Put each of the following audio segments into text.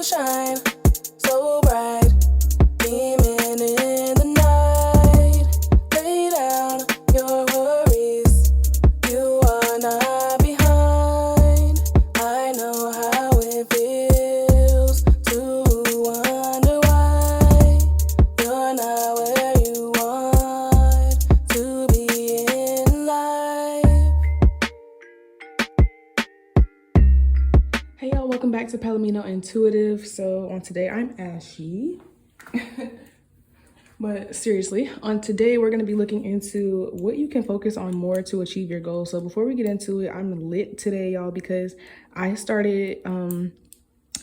shine so bright, beaming in the night. Lay down your worries, you are not behind. I know how it feels to wonder why you're not where you want to be in life. Hey y'all, welcome back to PalominoIntuitive. So on today, I'm Ashy. But seriously, on today, we're gonna be looking into what you can focus on more to achieve your goals. So before we get into it, I'm lit today, y'all, because I started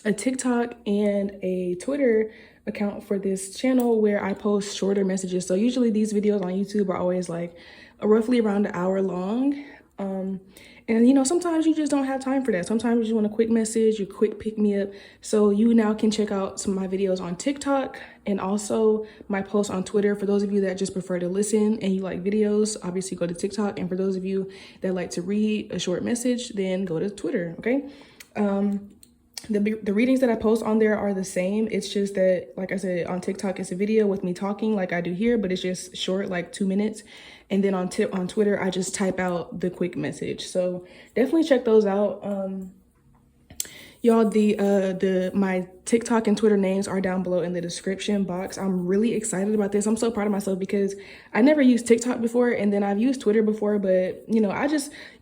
a TikTok and a Twitter account for this channel where I post shorter messages. So usually these videos on YouTube are always like roughly around an hour long. And you know, sometimes you just don't have time for that. Sometimes you want a quick message, a quick pick me up. So you now can check out some of my videos on TikTok and also my posts on Twitter. For those of you that just prefer to listen and you like videos, obviously go to TikTok. And for those of you that like to read a short message, then go to Twitter, okay? The readings that I post on there are the same. It's just that, like I said, on TikTok, it's a video with me talking like I do here, but it's just short, like 2 minutes. And then on Twitter, I just type out the quick message. So definitely check those out. Y'all, my TikTok and Twitter names are down below in the description box. I'm really excited about this. I'm so proud of myself because I never used TikTok before, and then I've used Twitter before, but you know,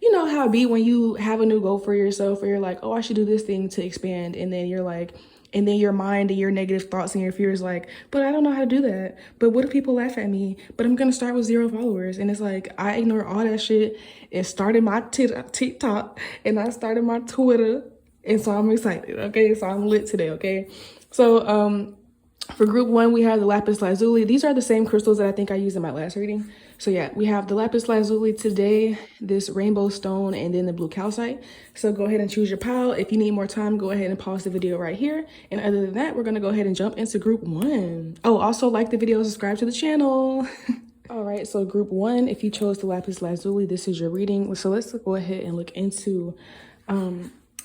you know how it be when you have a new goal for yourself, where you're like, oh, I should do this thing to expand, and then you're like, and then your mind and your negative thoughts and your fears like, but I don't know how to do that. But what if people laugh at me? But I'm gonna start with 0 followers. And it's like, I ignore all that shit and started my TikTok and I started my Twitter. And so I'm excited, okay? So I'm lit today, okay? So for group 1, we have the lapis lazuli. These are the same crystals that I think I used in my last reading. So yeah, we have the lapis lazuli today, this rainbow stone, and then the blue calcite. So go ahead and choose your pile. If you need more time, go ahead and pause the video right here. And other than that, we're gonna go ahead and jump into group 1. Oh, also like the video, subscribe to the channel. All right, so group 1, if you chose the lapis lazuli, this is your reading. So let's go ahead and look into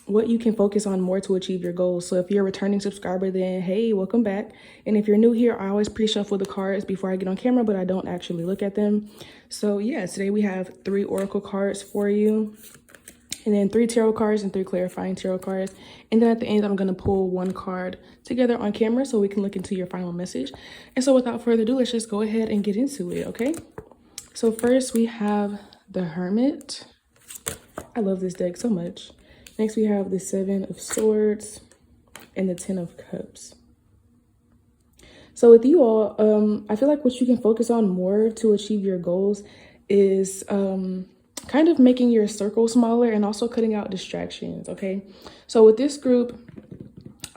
what you can focus on more to achieve your goals. So if you're a returning subscriber, then hey, welcome back. And if you're new here, I always pre-shuffle the cards before I get on camera, but I don't actually look at them. So yeah, today we have 3 oracle cards for you, and then 3 tarot cards and 3 clarifying tarot cards. And then at the end, I'm gonna pull 1 card together on camera so we can look into your final message. And so without further ado, let's just go ahead and get into it, okay? So first we have the Hermit. I love this deck so much. Next, we have the 7 of Swords and the 10 of Cups. So with you all, I feel like what you can focus on more to achieve your goals is kind of making your circle smaller and also cutting out distractions, okay? So with this group,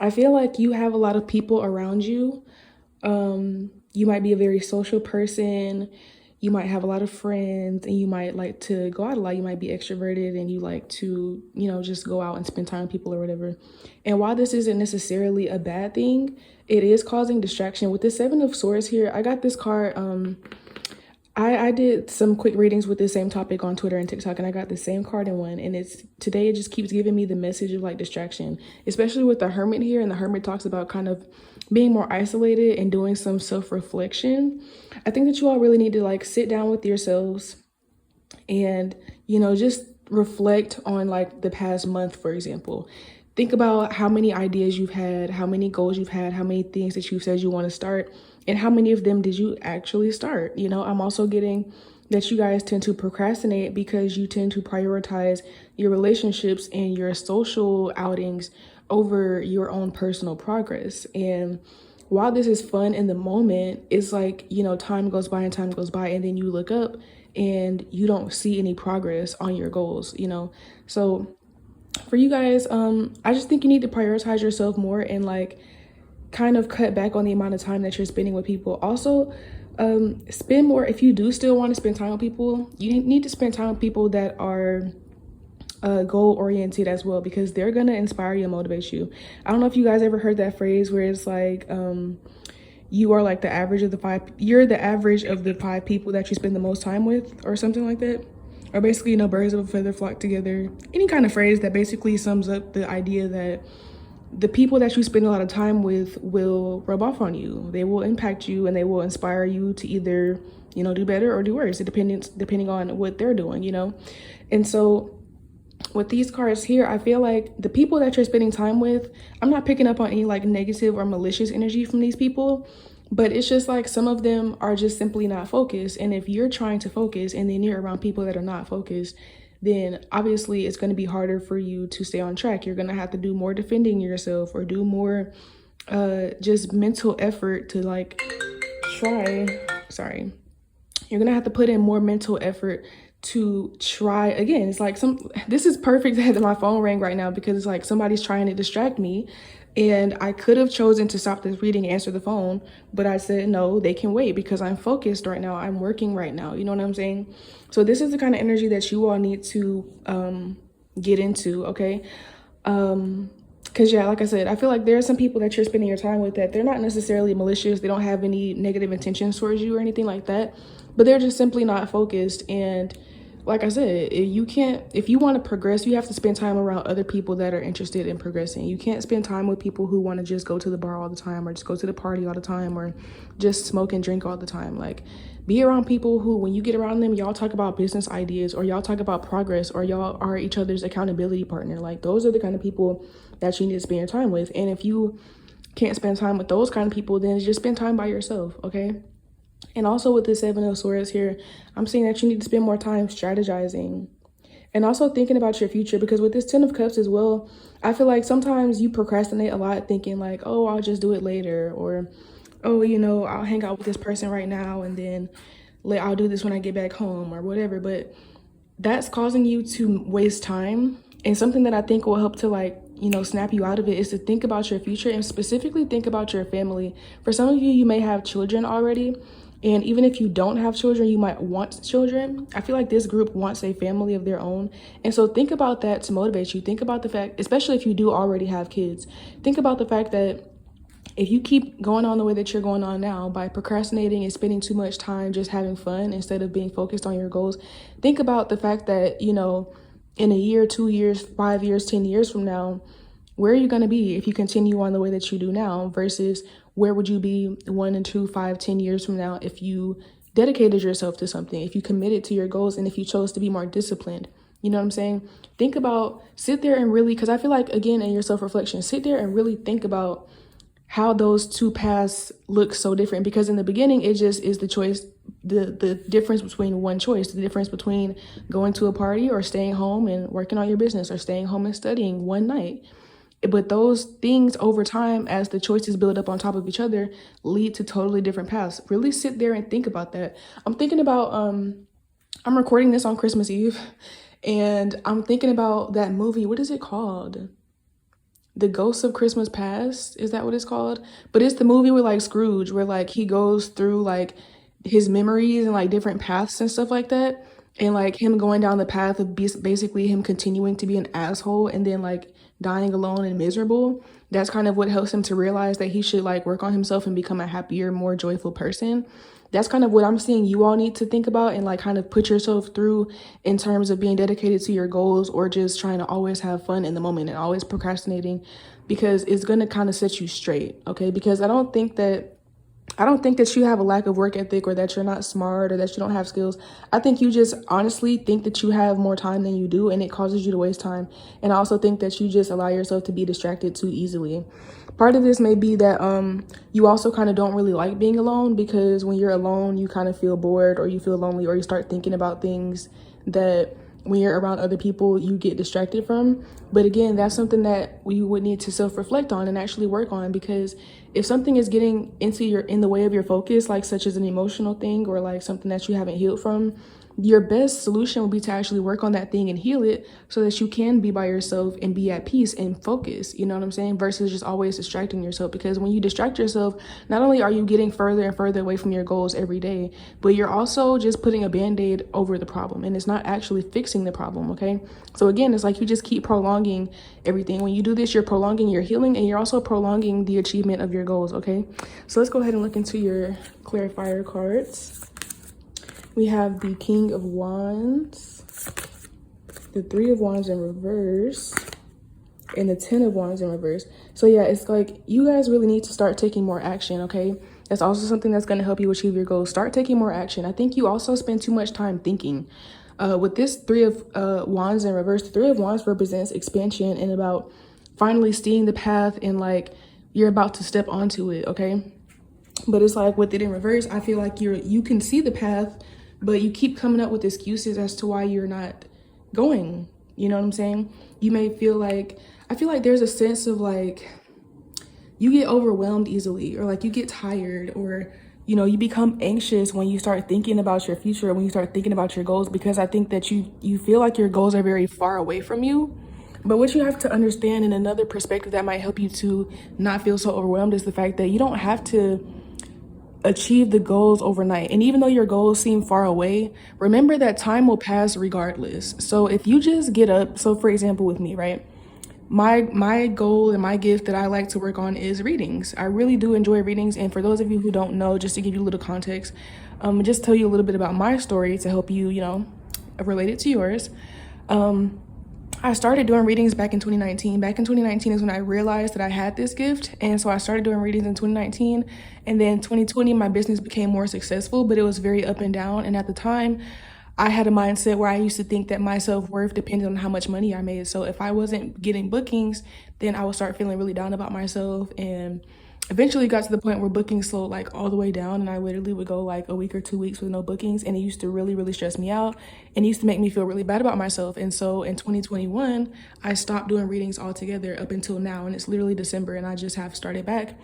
I feel like you have a lot of people around you. You might be a very social person. You might have a lot of friends and you might like to go out a lot. You might be extroverted and you like to, you know, just go out and spend time with people or whatever. And while this isn't necessarily a bad thing, it is causing distraction. With the 7 of Swords here, I got this card. I did some quick readings with the same topic on Twitter and TikTok, and I got the same card in one. And today it just keeps giving me the message of like distraction, especially with the Hermit here. And the Hermit talks about kind of being more isolated and doing some self-reflection. I think that you all really need to like sit down with yourselves and, you know, just reflect on like the past month, for example. Think about how many ideas you've had, how many goals you've had, how many things that you've said you want to start, and how many of them did you actually start? You know, I'm also getting that you guys tend to procrastinate because you tend to prioritize your relationships and your social outings over your own personal progress. And while this is fun in the moment, it's like, you know, time goes by and time goes by, and then you look up and you don't see any progress on your goals, you know? So for you guys, I just think you need to prioritize yourself more and like kind of cut back on the amount of time that you're spending with people. Also, spend more, if you do still want to spend time with people, you need to spend time with people that are goal-oriented as well, because they're gonna inspire you and motivate you. I don't know if you guys ever heard that phrase where it's like, you are like the average of the 5, you're the average of the 5 people that you spend the most time with, or something like that. Or basically, you know, birds of a feather flock together. Any kind of phrase that basically sums up the idea that the people that you spend a lot of time with will rub off on you. They will impact you, and they will inspire you to either, you know, do better or do worse, depending on what they're doing, you know. And so with these cards here, I feel like the people that you're spending time with, I'm not picking up on any like negative or malicious energy from these people, but it's just like some of them are just simply not focused. And if you're trying to focus and then you're around people that are not focused, then obviously it's going to be harder for you to stay on track. You're going to have to do more defending yourself or do more just mental effort to like you're going to have to put in more mental effort to try again. It's like this is perfect that my phone rang right now, because it's like somebody's trying to distract me, and I could have chosen to stop this reading and answer the phone, but I said no, they can wait because I'm focused right now. I'm working right now. You know what I'm saying? So this is the kind of energy that you all need to get into, okay? Because yeah, like I said, I feel like there are some people that you're spending your time with that they're not necessarily malicious. They don't have any negative intentions towards you or anything like that, but they're just simply not focused. And like I said, if you want to progress, you have to spend time around other people that are interested in progressing. You can't spend time with people who want to just go to the bar all the time, or just go to the party all the time, or just smoke and drink all the time. Like, be around people who, when you get around them, y'all talk about business ideas, or y'all talk about progress, or y'all are each other's accountability partner. Like, those are the kind of people that you need to spend your time with. And if you can't spend time with those kind of people, then just spend time by yourself, okay? And also with the Seven of Swords here, I'm seeing that you need to spend more time strategizing and also thinking about your future, because with this Ten of Cups as well, I feel like sometimes you procrastinate a lot, thinking like, oh, I'll just do it later, or, oh, you know, I'll hang out with this person right now and then I'll do this when I get back home or whatever. But that's causing you to waste time. And something that I think will help to, like, you know, snap you out of it is to think about your future, and specifically think about your family. For some of you, you may have children already. And even if you don't have children, you might want children. I feel like this group wants a family of their own. And so think about that to motivate you. Think about the fact, especially if you do already have kids, think about the fact that if you keep going on the way that you're going on now by procrastinating and spending too much time just having fun instead of being focused on your goals, think about the fact that, you know, in a year, 2 years, 5 years, 10 years from now, where are you going to be if you continue on the way that you do now, versus where would you be 1 and 2, 5, 10 years from now if you dedicated yourself to something, if you committed to your goals, and if you chose to be more disciplined? You know what I'm saying? Think about, sit there and really, because I feel like, again, in your self-reflection, sit there and really think about how those two paths look so different. Because in the beginning, it just is the choice, the difference between one choice, the difference between going to a party or staying home and working on your business, or staying home and studying one night. But those things over time, as the choices build up on top of each other, lead to totally different paths. Really sit there and think about that. I'm thinking about, I'm recording this on Christmas Eve, and I'm thinking about that movie. What is it called? The Ghosts of Christmas Past? Is that what it's called? But it's the movie with like Scrooge, where like he goes through like his memories and like different paths and stuff like that. And like him going down the path of basically him continuing to be an asshole and then like dying alone and miserable. That's kind of what helps him to realize that he should like work on himself and become a happier, more joyful person. That's kind of what I'm seeing you all need to think about and like kind of put yourself through in terms of being dedicated to your goals, or just trying to always have fun in the moment and always procrastinating, because it's going to kind of set you straight. Okay. Because I don't think that you have a lack of work ethic, or that you're not smart, or that you don't have skills. I think you just honestly think that you have more time than you do, and it causes you to waste time. And I also think that you just allow yourself to be distracted too easily. Part of this may be that you also kind of don't really like being alone, because when you're alone, you kind of feel bored, or you feel lonely, or you start thinking about things that when you're around other people, you get distracted from. But again, that's something that we would need to self-reflect on and actually work on, because if something is getting in the way of your focus, like such as an emotional thing, or like something that you haven't healed from, your best solution would be to actually work on that thing and heal it, so that you can be by yourself and be at peace and focus, you know what I'm saying? Versus just always distracting yourself. Because when you distract yourself, not only are you getting further and further away from your goals every day, but you're also just putting a band-aid over the problem, and it's not actually fixing the problem, okay? So again, it's like you just keep prolonging everything. When you do this, you're prolonging your healing, and you're also prolonging the achievement of your goals, okay? So let's go ahead and look into your clarifier cards. We have the King of Wands, the Three of Wands in reverse, and the 10 of Wands in reverse. So yeah, it's like you guys really need to start taking more action, okay? That's also something that's going to help you achieve your goals. Start taking more action. I think you also spend too much time thinking. With this 3 of Wands in reverse, the 3 of Wands represents expansion and about finally seeing the path and like you're about to step onto it, okay? But it's like with it in reverse, I feel like you can see the path, but you keep coming up with excuses as to why you're not going. You know what I'm saying? You may feel like, I feel like there's a sense of like, you get overwhelmed easily, or like you get tired, or you become anxious when you start thinking about your future, when you start thinking about your goals, because I think that you feel like your goals are very far away from you. But what you have to understand in another perspective that might help you to not feel so overwhelmed is the fact that you don't have to achieve the goals overnight. And even though your goals seem far away, remember that time will pass regardless. So if you just get up, so for example with me, right? My goal and my gift that I like to work on is readings. I really do enjoy readings. And for those of you who don't know, just to give you a little context, just tell you a little bit about my story to help you, relate it to yours. I started doing readings back in 2019. Back in 2019 is when I realized that I had this gift. And so I started doing readings in 2019. And then 2020, my business became more successful, but it was very up and down. And at the time, I had a mindset where I used to think that my self-worth depended on how much money I made. So if I wasn't getting bookings, then I would start feeling really down about myself. And eventually got to the point where bookings slowed like all the way down, and I literally would go like a week or 2 weeks with no bookings, and it used to really, really stress me out and it used to make me feel really bad about myself. And so in 2021, I stopped doing readings altogether up until now, and it's literally December and I just have started back.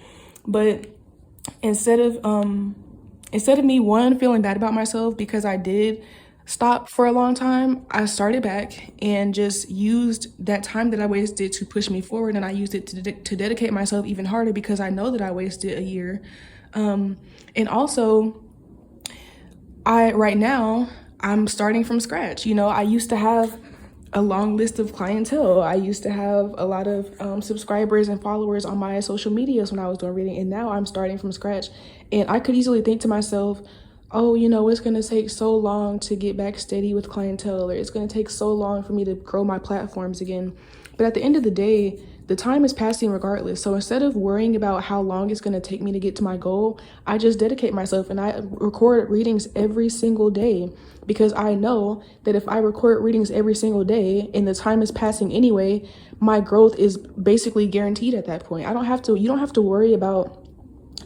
But instead of me feeling bad about myself because I did stop for a long time, I started back and just used that time that I wasted to push me forward, and I used it to dedicate myself even harder because I know that I wasted a year. And also, right now I'm starting from scratch. I used to have a long list of clientele. I used to have a lot of subscribers and followers on my social medias when I was doing reading, and now I'm starting from scratch. And I could easily think to myself, oh, it's going to take so long to get back steady with clientele, or it's going to take so long for me to grow my platforms again. But at the end of the day, the time is passing regardless. So instead of worrying about how long it's going to take me to get to my goal, I just dedicate myself and I record readings every single day, because I know that if I record readings every single day and the time is passing anyway, my growth is basically guaranteed at that point. You don't have to worry about,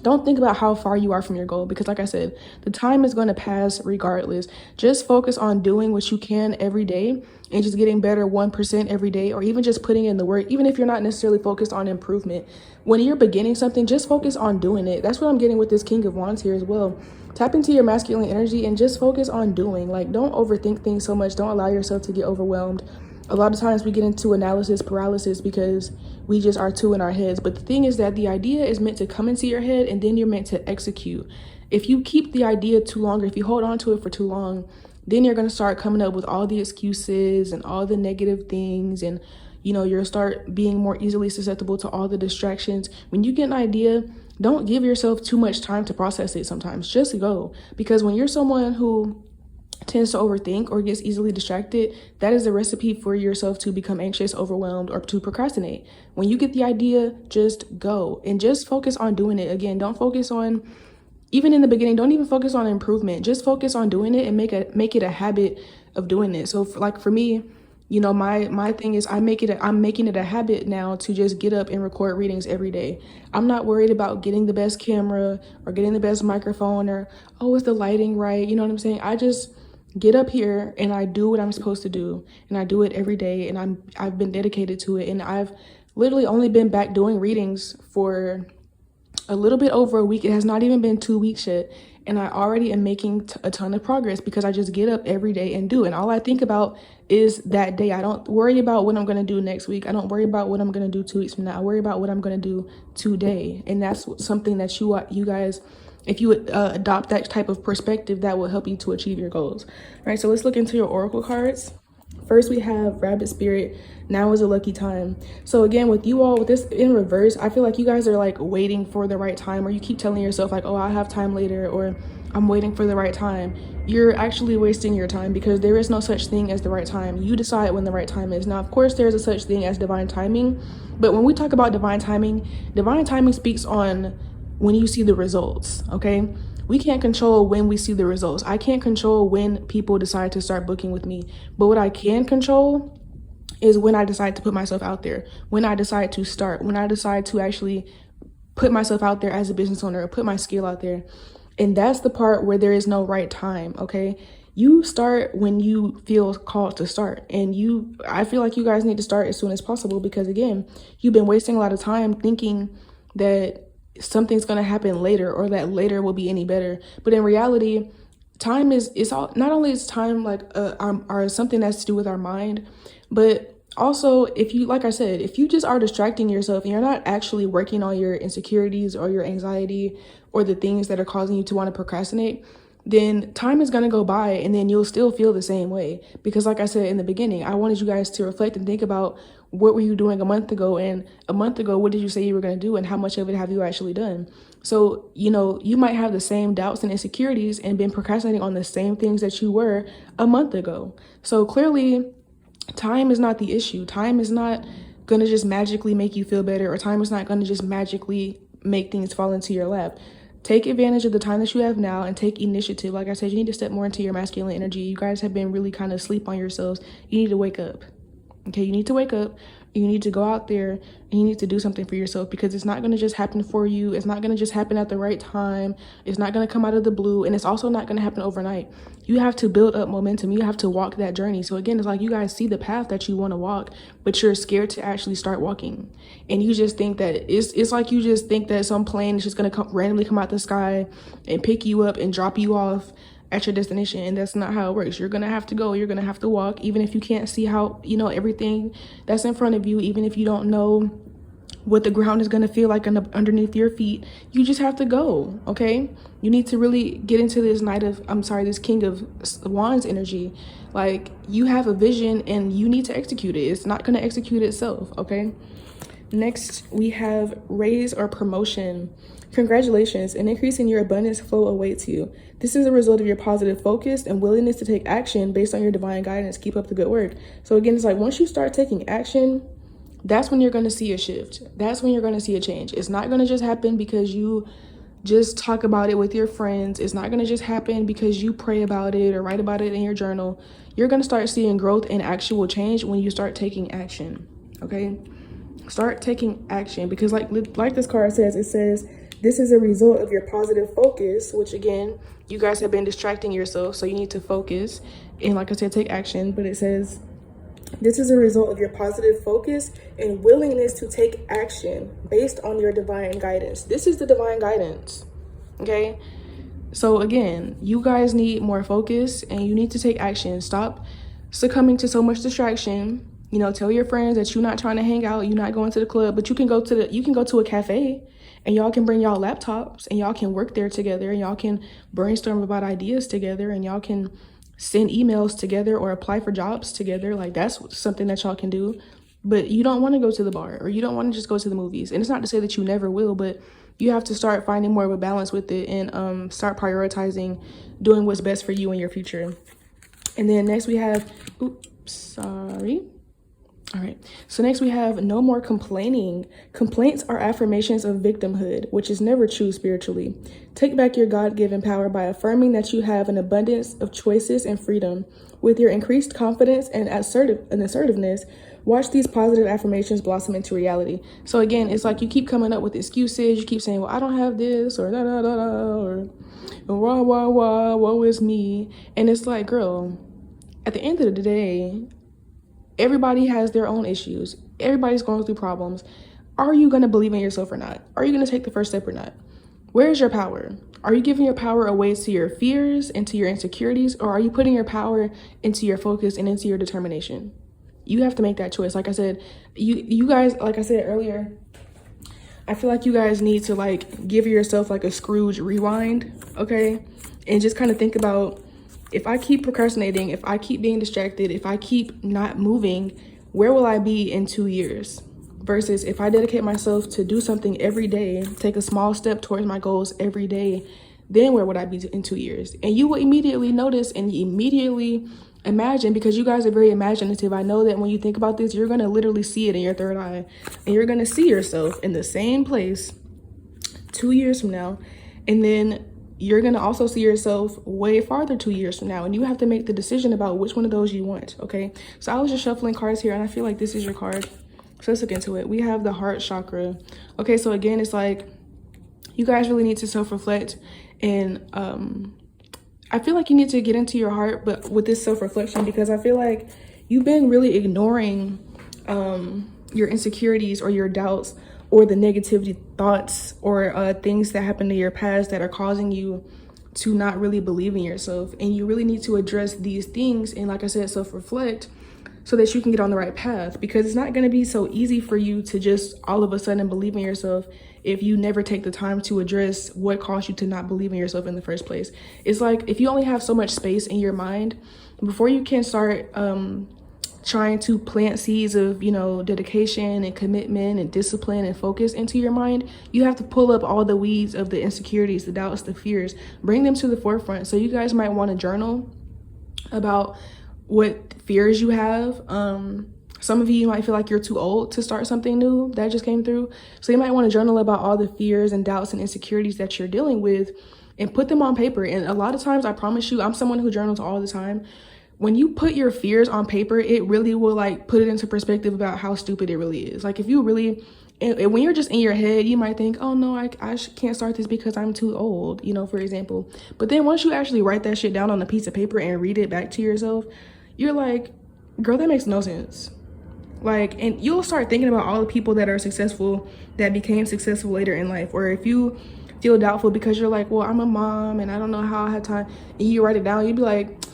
don't think about how far you are from your goal, because like I said, the time is going to pass regardless. Just focus on doing what you can every day and just getting better 1% every day, or even just putting in the work, even if you're not necessarily focused on improvement. When you're beginning something, just focus on doing it. That's what I'm getting with this King of Wands here as well. Tap into your masculine energy and just focus on doing. Like, don't overthink things so much. Don't allow yourself to get overwhelmed. A lot of times we get into analysis paralysis because we just are too in our heads. But the thing is that the idea is meant to come into your head and then you're meant to execute. If you keep the idea too long, or if you hold on to it for too long, then you're going to start coming up with all the excuses and all the negative things. And, you'll start being more easily susceptible to all the distractions. When you get an idea, don't give yourself too much time to process it sometimes. Just go. Because when you're someone who tends to overthink or gets easily distracted, that is a recipe for yourself to become anxious, overwhelmed, or to procrastinate. When you get the idea, just go and just focus on doing it. Again, don't focus on, even in the beginning, don't even focus on improvement. Just focus on doing it and make it a habit of doing it. So for me, my thing is I'm making it a habit now to just get up and record readings every day. I'm not worried about getting the best camera or getting the best microphone, or, oh, is the lighting right? You know what I'm saying? I just get up here and I do what I'm supposed to do, and I do it every day, and I've been dedicated to it. And I've literally only been back doing readings for a little bit over a week. It has not even been 2 weeks yet, and I already am making a ton of progress because I just get up every day and do it. And all I think about is that day. I don't worry about what I'm going to do next week. I don't worry about what I'm going to do 2 weeks from now. I worry about what I'm going to do today. And that's something that you guys, if you adopt that type of perspective, that will help you to achieve your goals. All right, so let's look into your oracle cards. First, we have Rabbit Spirit. Now is a lucky time. So again, with you all, with this in reverse, I feel like you guys are like waiting for the right time, or you keep telling yourself like, oh, I'll have time later, or I'm waiting for the right time. You're actually wasting your time, because there is no such thing as the right time. You decide when the right time is. Now, of course, there's a such thing as divine timing, but when we talk about divine timing speaks on when you see the results, okay? We can't control when we see the results. I can't control when people decide to start booking with me, but what I can control is when I decide to put myself out there, when I decide to start, when I decide to actually put myself out there as a business owner, or put my skill out there. And that's the part where there is no right time, okay? You start when you feel called to start. And I feel like you guys need to start as soon as possible, because again, you've been wasting a lot of time thinking that something's going to happen later, or that later will be any better. But in reality, time is all, not only is time like our something that's to do with our mind, but also, if you, like I said, if you just are distracting yourself and you're not actually working on your insecurities or your anxiety or the things that are causing you to want to procrastinate, then time is going to go by and then you'll still feel the same way. Because like I said in the beginning, I wanted you guys to reflect and think about, what were you doing a month ago? And a month ago, what did you say you were going to do? And how much of it have you actually done? So, you might have the same doubts and insecurities and been procrastinating on the same things that you were a month ago. So clearly, time is not the issue. Time is not going to just magically make you feel better, or time is not going to just magically make things fall into your lap. Take advantage of the time that you have now and take initiative. Like I said, you need to step more into your masculine energy. You guys have been really kind of asleep on yourselves. You need to wake up. Okay, you need to wake up. You need to go out there and you need to do something for yourself, because it's not going to just happen for you. It's not going to just happen at the right time. It's not going to come out of the blue. And it's also not going to happen overnight. You have to build up momentum. You have to walk that journey. So again, it's like you guys see the path that you want to walk, but you're scared to actually start walking. And you just think that it's like you just think that some plane is just going to randomly come out the sky and pick you up and drop you off at your destination. And that's not how it works. You're gonna have to go, you're gonna have to walk, even if you can't see how, everything that's in front of you, even if you don't know what the ground is gonna feel like underneath your feet. You just have to go. Okay, you need to really get into this this King of Wands energy. Like, you have a vision and you need to execute it. It's not gonna execute itself. Okay, next we have raise or promotion. Congratulations, an increase in your abundance flow awaits you. This is a result of your positive focus and willingness to take action based on your divine guidance. Keep up the good work. So again, it's like once you start taking action, that's when you're going to see a shift. That's when you're going to see a change. It's not going to just happen because you just talk about it with your friends. It's not going to just happen because you pray about it or write about it in your journal. You're going to start seeing growth and actual change when you start taking action. Okay? Start taking action, because like this card says, it says, this is a result of your positive focus, which again, you guys have been distracting yourself, so you need to focus. And like I said, take action. But it says, this is a result of your positive focus and willingness to take action based on your divine guidance. This is the divine guidance. Okay? So again, you guys need more focus and you need to take action. Stop succumbing to so much distraction. Tell your friends that you're not trying to hang out, you're not going to the club, but you can go to a cafe and y'all can bring y'all laptops and y'all can work there together and y'all can brainstorm about ideas together and y'all can send emails together or apply for jobs together. Like, that's something that y'all can do. But you don't want to go to the bar, or you don't want to just go to the movies. And it's not to say that you never will, but you have to start finding more of a balance with it and start prioritizing doing what's best for you in your future. And then next we have, all right, so next we have no more complaining. Complaints are affirmations of victimhood, which is never true spiritually. Take back your God-given power by affirming that you have an abundance of choices and freedom. With your increased confidence and assertiveness, watch these positive affirmations blossom into reality. So again, it's like you keep coming up with excuses. You keep saying, well, I don't have this, or da da da da, or wah wah wah, woe is me. And it's like, girl, at the end of the day, everybody has their own issues. Everybody's going through problems. Are you going to believe in yourself or not? Are you going to take the first step or not? Where's your power? Are you giving your power away to your fears and to your insecurities, or are you putting your power into your focus and into your determination? You have to make that choice. Like I said, you guys, like I said earlier, I feel like you guys need to like give yourself like a Scrooge rewind, okay? And just kind of think about, if I keep procrastinating, if I keep being distracted, if I keep not moving, where will I be in 2 years? Versus if I dedicate myself to do something every day, take a small step towards my goals every day, then where would I be in 2 years? And you will immediately notice and immediately imagine, because you guys are very imaginative. I know that when you think about this, you're going to literally see it in your third eye, and you're going to see yourself in the same place 2 years from now. And then you're going to also see yourself way farther 2 years from now, and you have to make the decision about which one of those you want. Okay, so I was just shuffling cards here, and I feel like this is your card. So let's look into it. We have the heart chakra. Okay, so again, it's like you guys really need to self-reflect, and I feel like you need to get into your heart, but with this self-reflection, because I feel like you've been really ignoring your insecurities or your doubts or the negativity thoughts or things that happened in your past that are causing you to not really believe in yourself. And you really need to address these things and, like I said, self-reflect so that you can get on the right path, because it's not going to be so easy for you to just all of a sudden believe in yourself if you never take the time to address what caused you to not believe in yourself in the first place. It's like if you only have so much space in your mind, before you can start trying to plant seeds of, you know, dedication and commitment and discipline and focus into your mind, you have to pull up all the weeds of the insecurities, the doubts, the fears, bring them to the forefront. So you guys might want to journal about what fears you have. Some of you might feel like you're too old to start something new. That just came through. So you might want to journal about all the fears and doubts and insecurities that you're dealing with and put them on paper. And a lot of times, I promise you, I'm someone who journals all the time. When you put your fears on paper, it really will like put it into perspective about how stupid it really is. Like if you really, and when you're just in your head, you might think, oh no, I can't start this because I'm too old, you know, for example. But then once you actually write that shit down on a piece of paper and read it back to yourself, you're like, girl, that makes no sense. Like, and you'll start thinking about all the people that are successful, that became successful later in life. Or if you feel doubtful because you're like, well, I'm a mom and I don't know how I have time, and you write it down, you'd be like,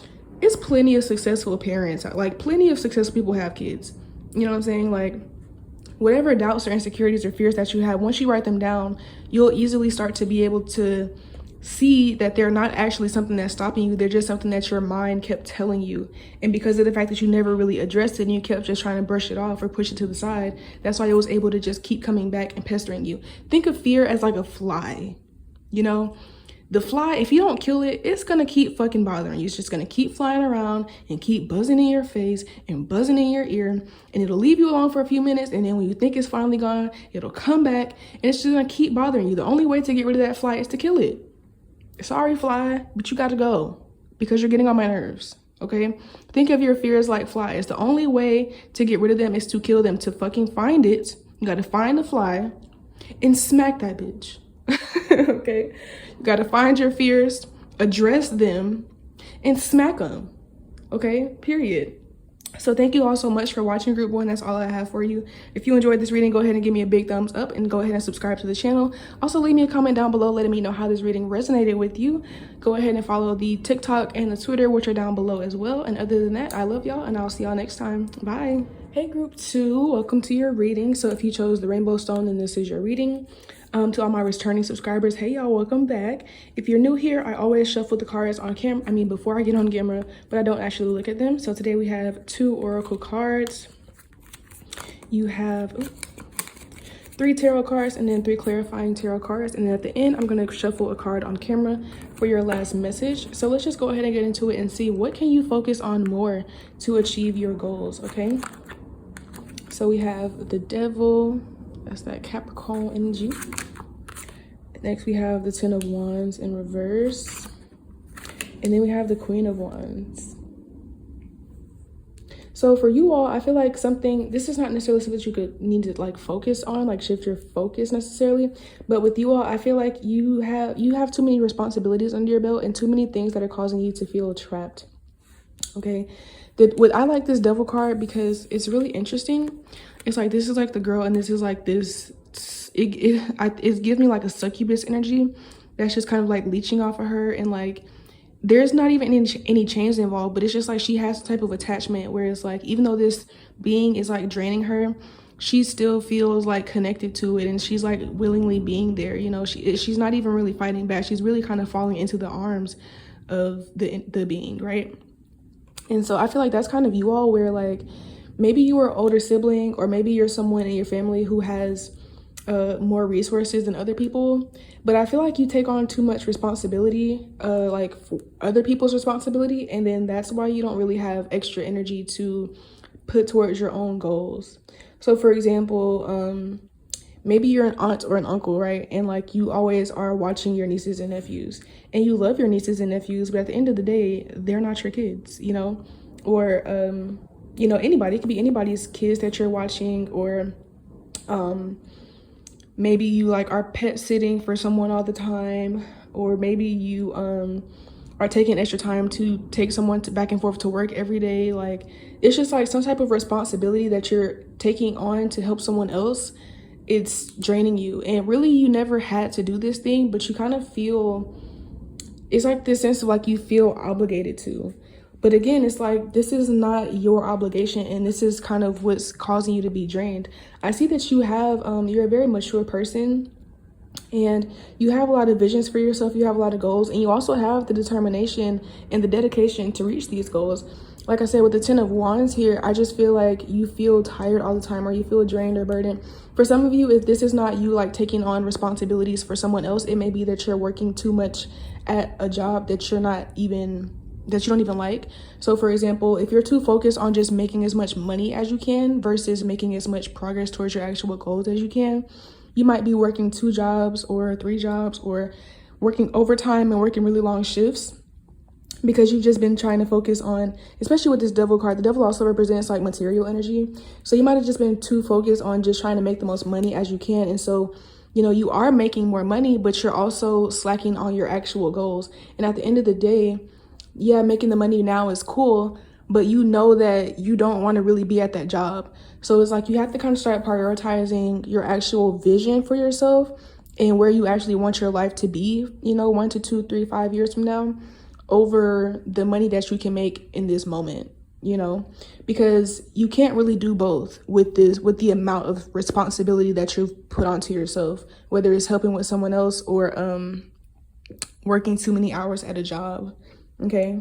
it's plenty of successful parents. Like plenty of successful people have kids. You know what I'm saying? Like whatever doubts or insecurities or fears that you have, once you write them down, you'll easily start to be able to see that they're not actually something that's stopping you. They're just something that your mind kept telling you. And because of the fact that you never really addressed it and you kept just trying to brush it off or push it to the side, that's why it was able to just keep coming back and pestering you. Think of fear as like a fly, you know? The fly, if you don't kill it, it's gonna keep fucking bothering you. It's just gonna keep flying around and keep buzzing in your face and buzzing in your ear, and it'll leave you alone for a few minutes, and then when you think it's finally gone, it'll come back and it's just gonna keep bothering you. The only way to get rid of that fly is to kill it. Sorry, fly, but you gotta go because you're getting on my nerves, okay? Think of your fears like flies. The only way to get rid of them is to kill them. To fucking find it, you gotta find the fly and smack that bitch. Okay, you got to find your fears, address them, and smack them. Okay, period. So thank you all so much for watching, group one. That's all I have for you. If you enjoyed this reading, go ahead and give me a big thumbs up and go ahead and subscribe to the channel. Also leave me a comment down below letting me know how this reading resonated with you. Go ahead and follow the TikTok and the Twitter, which are down below as well. And other than that, I love y'all and I'll see y'all next time. Bye. Hey group two, welcome to your reading. So if you chose the rainbow stone, then this is your reading. To all my returning subscribers, hey y'all, welcome back. If you're new here, I always shuffle the cards on camera, before I get on camera, but I don't actually look at them. So today we have 2 oracle cards. You have 3 tarot cards and then 3 clarifying tarot cards. And then at the end, I'm gonna shuffle a card on camera for your last message. So let's just go ahead and get into it and see what can you focus on more to achieve your goals, okay? So we have the Devil. That's that Capricorn energy. Next, we have the 10 of Wands in reverse. And then we have the Queen of Wands. So for you all, I feel like this is not necessarily something that you could need to like focus on, like shift your focus necessarily. But with you all, I feel like you have too many responsibilities under your belt and too many things that are causing you to feel trapped. Okay. I like this Devil card because it's really interesting. It's like this is like the girl and this is like this, it gives me like a succubus energy that's just kind of like leeching off of her, and like there's not even any chains involved, but it's just like she has a type of attachment where it's like even though this being is like draining her, she still feels like connected to it, and she's like willingly being there, you know. She's not even really fighting back. She's really kind of falling into the arms of the being, right? And so I feel like that's kind of you all, where like maybe you are an older sibling, or maybe you're someone in your family who has more resources than other people, but I feel like you take on too much responsibility, like for other people's responsibility, and then that's why you don't really have extra energy to put towards your own goals. So for example, maybe you're an aunt or an uncle, right? And like you always are watching your nieces and nephews, and you love your nieces and nephews, but at the end of the day, they're not your kids, you know? Or you know, anybody, it could be anybody's kids that you're watching, or maybe you like are pet sitting for someone all the time, or maybe you are taking extra time to take someone back and forth to work every day. Like it's just like some type of responsibility that you're taking on to help someone else. It's draining you, and really you never had to do this thing, but you kind of feel, it's like this sense of like you feel obligated to. But again, it's like this is not your obligation, and this is kind of what's causing you to be drained. I see that you have you're a very mature person, and you have a lot of visions for yourself, you have a lot of goals, and you also have the determination and the dedication to reach these goals. Like I said, with the 10 of Wands here, I just feel like you feel tired all the time, or you feel drained or burdened. For some of you, if this is not you like taking on responsibilities for someone else, it may be that you're working too much at a job that you don't even like. So for example, if you're too focused on just making as much money as you can versus making as much progress towards your actual goals as you can, you might be working 2 jobs or 3 jobs, or working overtime and working really long shifts, because you've just been trying to focus on, especially with this devil card, the devil also represents like material energy. So you might have just been too focused on just trying to make the most money as you can. And so, you know, you are making more money, but you're also slacking on your actual goals. And at the end of the day, yeah, making the money now is cool, but you know that you don't want to really be at that job. So it's like you have to kind of start prioritizing your actual vision for yourself and where you actually want your life to be, you know, 1 to 2, 3, 5 years from now, over the money that you can make in this moment, you know, because you can't really do both with the amount of responsibility that you've put onto yourself, whether it's helping with someone else or working too many hours at a job. Okay.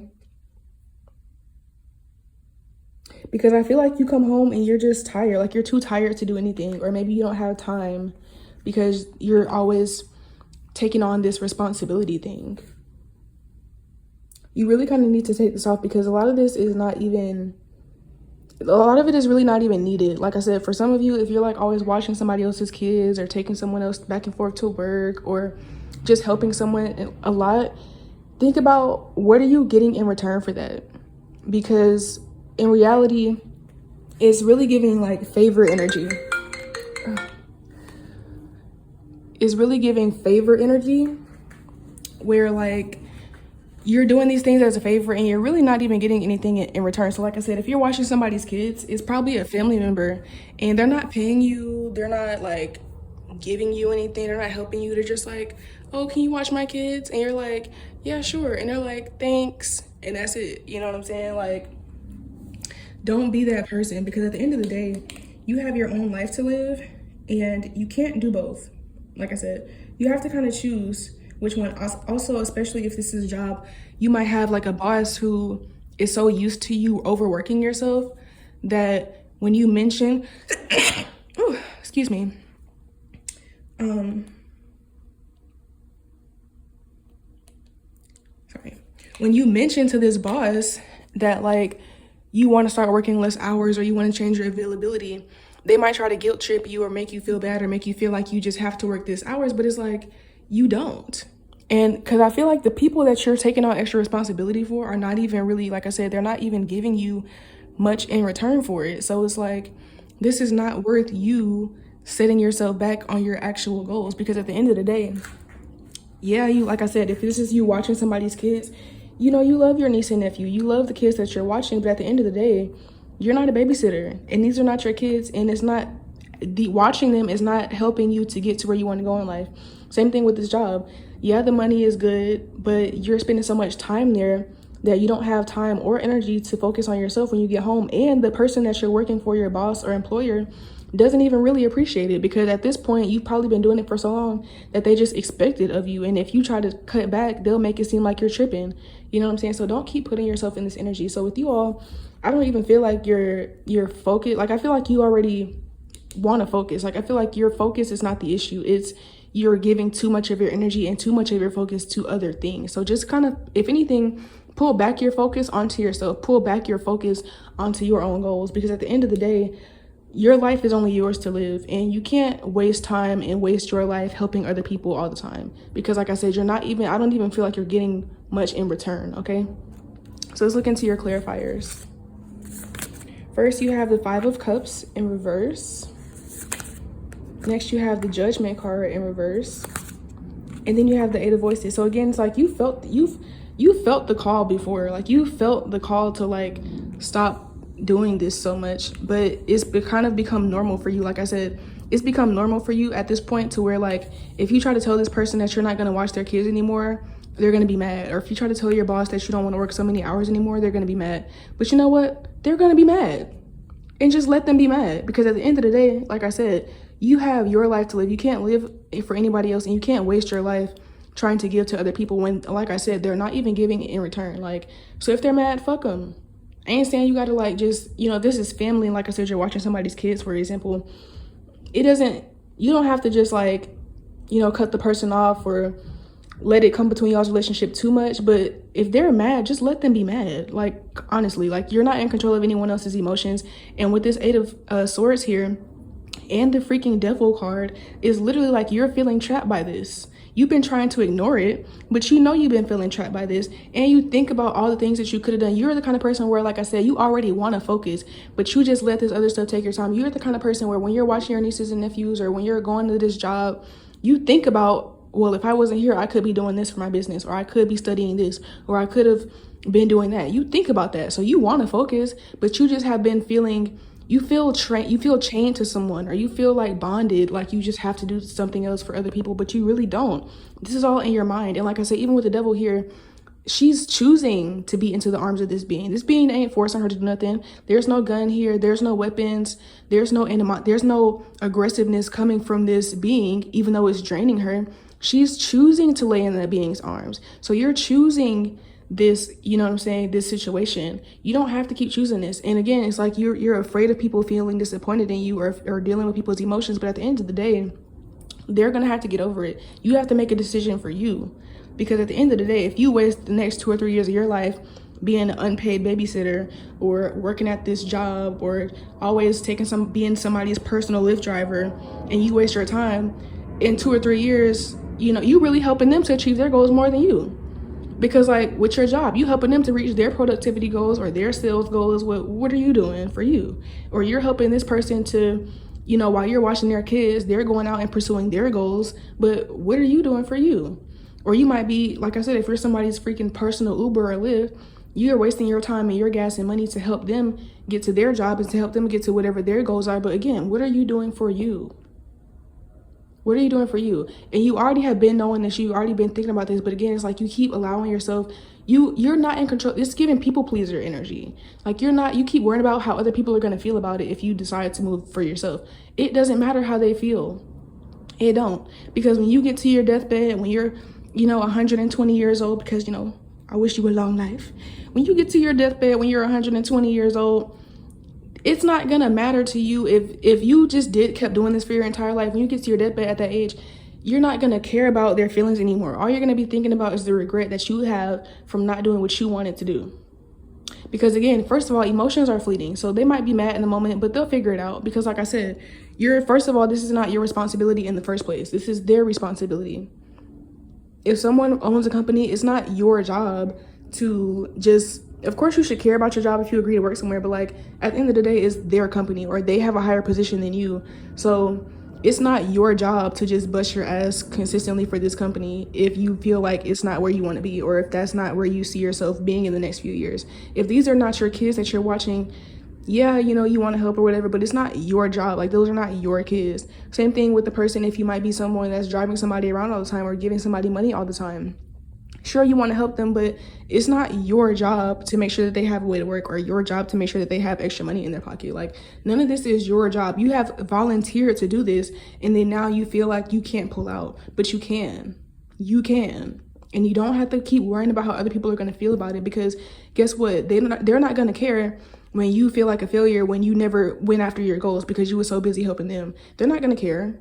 Because I feel like you come home and you're just tired, like you're too tired to do anything, or maybe you don't have time because you're always taking on this responsibility thing. You really kind of need to take this off, because a lot of it is really not even needed. Like I said, for some of you, if you're like always watching somebody else's kids or taking someone else back and forth to work or just helping someone a lot, think about what are you getting in return for that? Because in reality, it's really giving like favor energy. It's really giving favor energy, where like you're doing these things as a favor and you're really not even getting anything in return. So like I said, if you're watching somebody's kids, it's probably a family member and they're not paying you, they're not like giving you anything, they're not helping you. They're just like, oh, can you watch my kids? And you're like, yeah, sure. And they're like, thanks. And that's it. You know what I'm saying? Like, don't be that person, because at the end of the day, you have your own life to live and you can't do both. Like I said, you have to kind of choose which one. Also, especially if this is a job, you might have like a boss who is so used to you overworking yourself that when you mention, oh, excuse me, sorry, when you mention to this boss that like you want to start working less hours or you want to change your availability, they might try to guilt trip you or make you feel bad or make you feel like you just have to work this hours, but it's like you don't. And because I feel like the people that you're taking on extra responsibility for are not even really, like I said, they're not even giving you much in return for it. So it's like, this is not worth you setting yourself back on your actual goals, because at the end of the day, yeah, you, like I said, if this is you watching somebody's kids, you know, you love your niece and nephew, you love the kids that you're watching, but at the end of the day, you're not a babysitter and these are not your kids, and it's not, watching them is not helping you to get to where you want to go in life. Same thing with this job. Yeah, the money is good, but you're spending so much time there that you don't have time or energy to focus on yourself when you get home. And the person that you're working for, your boss or employer, doesn't even really appreciate it, because at this point, you've probably been doing it for so long that they just expect it of you. And if you try to cut back, they'll make it seem like you're tripping. You know what I'm saying? So don't keep putting yourself in this energy. So with you all, I don't even feel like you're focused. Like, I feel like you already want to focus. Like, I feel like your focus is not the issue. It's you're giving too much of your energy and too much of your focus to other things. So just kind of, if anything, pull back your focus onto yourself. Pull back your focus onto your own goals, because at the end of the day, your life is only yours to live, and you can't waste time and waste your life helping other people all the time, because like I said, I don't even feel like you're getting much in return. Okay, so let's look into your clarifiers. First, you have the 5 of Cups in reverse. Next, you have the Judgment card in reverse, and then you have the 8 of Voices. So again, it's like you felt the call before. Like, you felt the call to like stop doing this so much, but it's kind of become normal for you. Like I said, it's become normal for you at this point to where, like, if you try to tell this person that you're not going to watch their kids anymore, they're going to be mad. Or if you try to tell your boss that you don't want to work so many hours anymore, they're going to be mad. But you know what? They're going to be mad, and just let them be mad, because at the end of the day, like I said, you have your life to live. You can't live for anybody else, and you can't waste your life trying to give to other people when, like I said, they're not even giving in return. Like, so if they're mad, fuck them. I ain't saying you got to like just, this is family. And like I said, you're watching somebody's kids, for example. You don't have to just like, cut the person off or let it come between y'all's relationship too much. But if they're mad, just let them be mad. Like, honestly, like, you're not in control of anyone else's emotions. And with this 8 of Swords here and the freaking Devil card, is literally like you're feeling trapped by this. You've been trying to ignore it, but you've been feeling trapped by this, and you think about all the things that you could have done. You're the kind of person where, like I said, you already want to focus, but you just let this other stuff take your time. You're the kind of person where when you're watching your nieces and nephews, or when you're going to this job, you think about, well, if I wasn't here, I could be doing this for my business, or I could be studying this, or I could have been doing that. You think about that. So you want to focus, but you just have been feeling, you feel chained to someone, or you feel like bonded, like you just have to do something else for other people, but you really don't. This is all in your mind. And like I said, even with the Devil here, she's choosing to be into the arms of this being. This being ain't forcing her to do nothing. There's no gun here. There's no weapons. There's no aggressiveness coming from this being, even though it's draining her. She's choosing to lay in that being's arms. So you're choosing this, this situation. You don't have to keep choosing this. And again, it's like you're afraid of people feeling disappointed in you, or dealing with people's emotions. But at the end of the day, they're going to have to get over it. You have to make a decision for you. Because at the end of the day, if you waste the next 2 or 3 years of your life being an unpaid babysitter, or working at this job, or always being somebody's personal Lyft driver, and you waste your time, in 2 or 3 years, you really helping them to achieve their goals more than you. Because like with your job, you helping them to reach their productivity goals or their sales goals. What are you doing for you? Or you're helping this person to, while you're watching their kids, they're going out and pursuing their goals. But what are you doing for you? Or you might be, like I said, if you're somebody's freaking personal Uber or Lyft, you're wasting your time and your gas and money to help them get to their job and to help them get to whatever their goals are. But again, what are you doing for you? What are you doing for you? And you already have been knowing this. You've already been thinking about this. But again, it's like you keep allowing yourself. You're not in control. It's giving people pleaser energy. Like you keep worrying about how other people are going to feel about it if you decide to move for yourself. It doesn't matter how they feel. It don't. Because when you get to your deathbed, when you're, 120 years old, because, I wish you a long life. When you get to your deathbed, when you're 120 years old, it's not gonna matter to you if you just kept doing this for your entire life. When you get to your deathbed at that age, you're not gonna care about their feelings anymore. All you're gonna be thinking about is the regret that you have from not doing what you wanted to do. Because again, first of all, emotions are fleeting. So they might be mad in the moment, but they'll figure it out. Because like I said, first of all, this is not your responsibility in the first place. This is their responsibility. If someone owns a company, it's not your job to just, of course you should care about your job if you agree to work somewhere, but like at the end of the day, it's their company, or they have a higher position than you. So it's not your job to just bust your ass consistently for this company if you feel like it's not where you want to be, or if that's not where you see yourself being in the next few years. If these are not your kids that you're watching, yeah, you want to help or whatever, but it's not your job. Like, those are not your kids. Same thing with the person. If you might be someone that's driving somebody around all the time or giving somebody money all the time, sure, you want to help them, but it's not your job to make sure that they have a way to work, or your job to make sure that they have extra money in their pocket. Like, none of this is your job. You have volunteered to do this, and then now you feel like you can't pull out, but you can. And you don't have to keep worrying about how other people are going to feel about it, because guess what? They're not going to care when you feel like a failure, when you never went after your goals because you were so busy helping them. They're not going to care.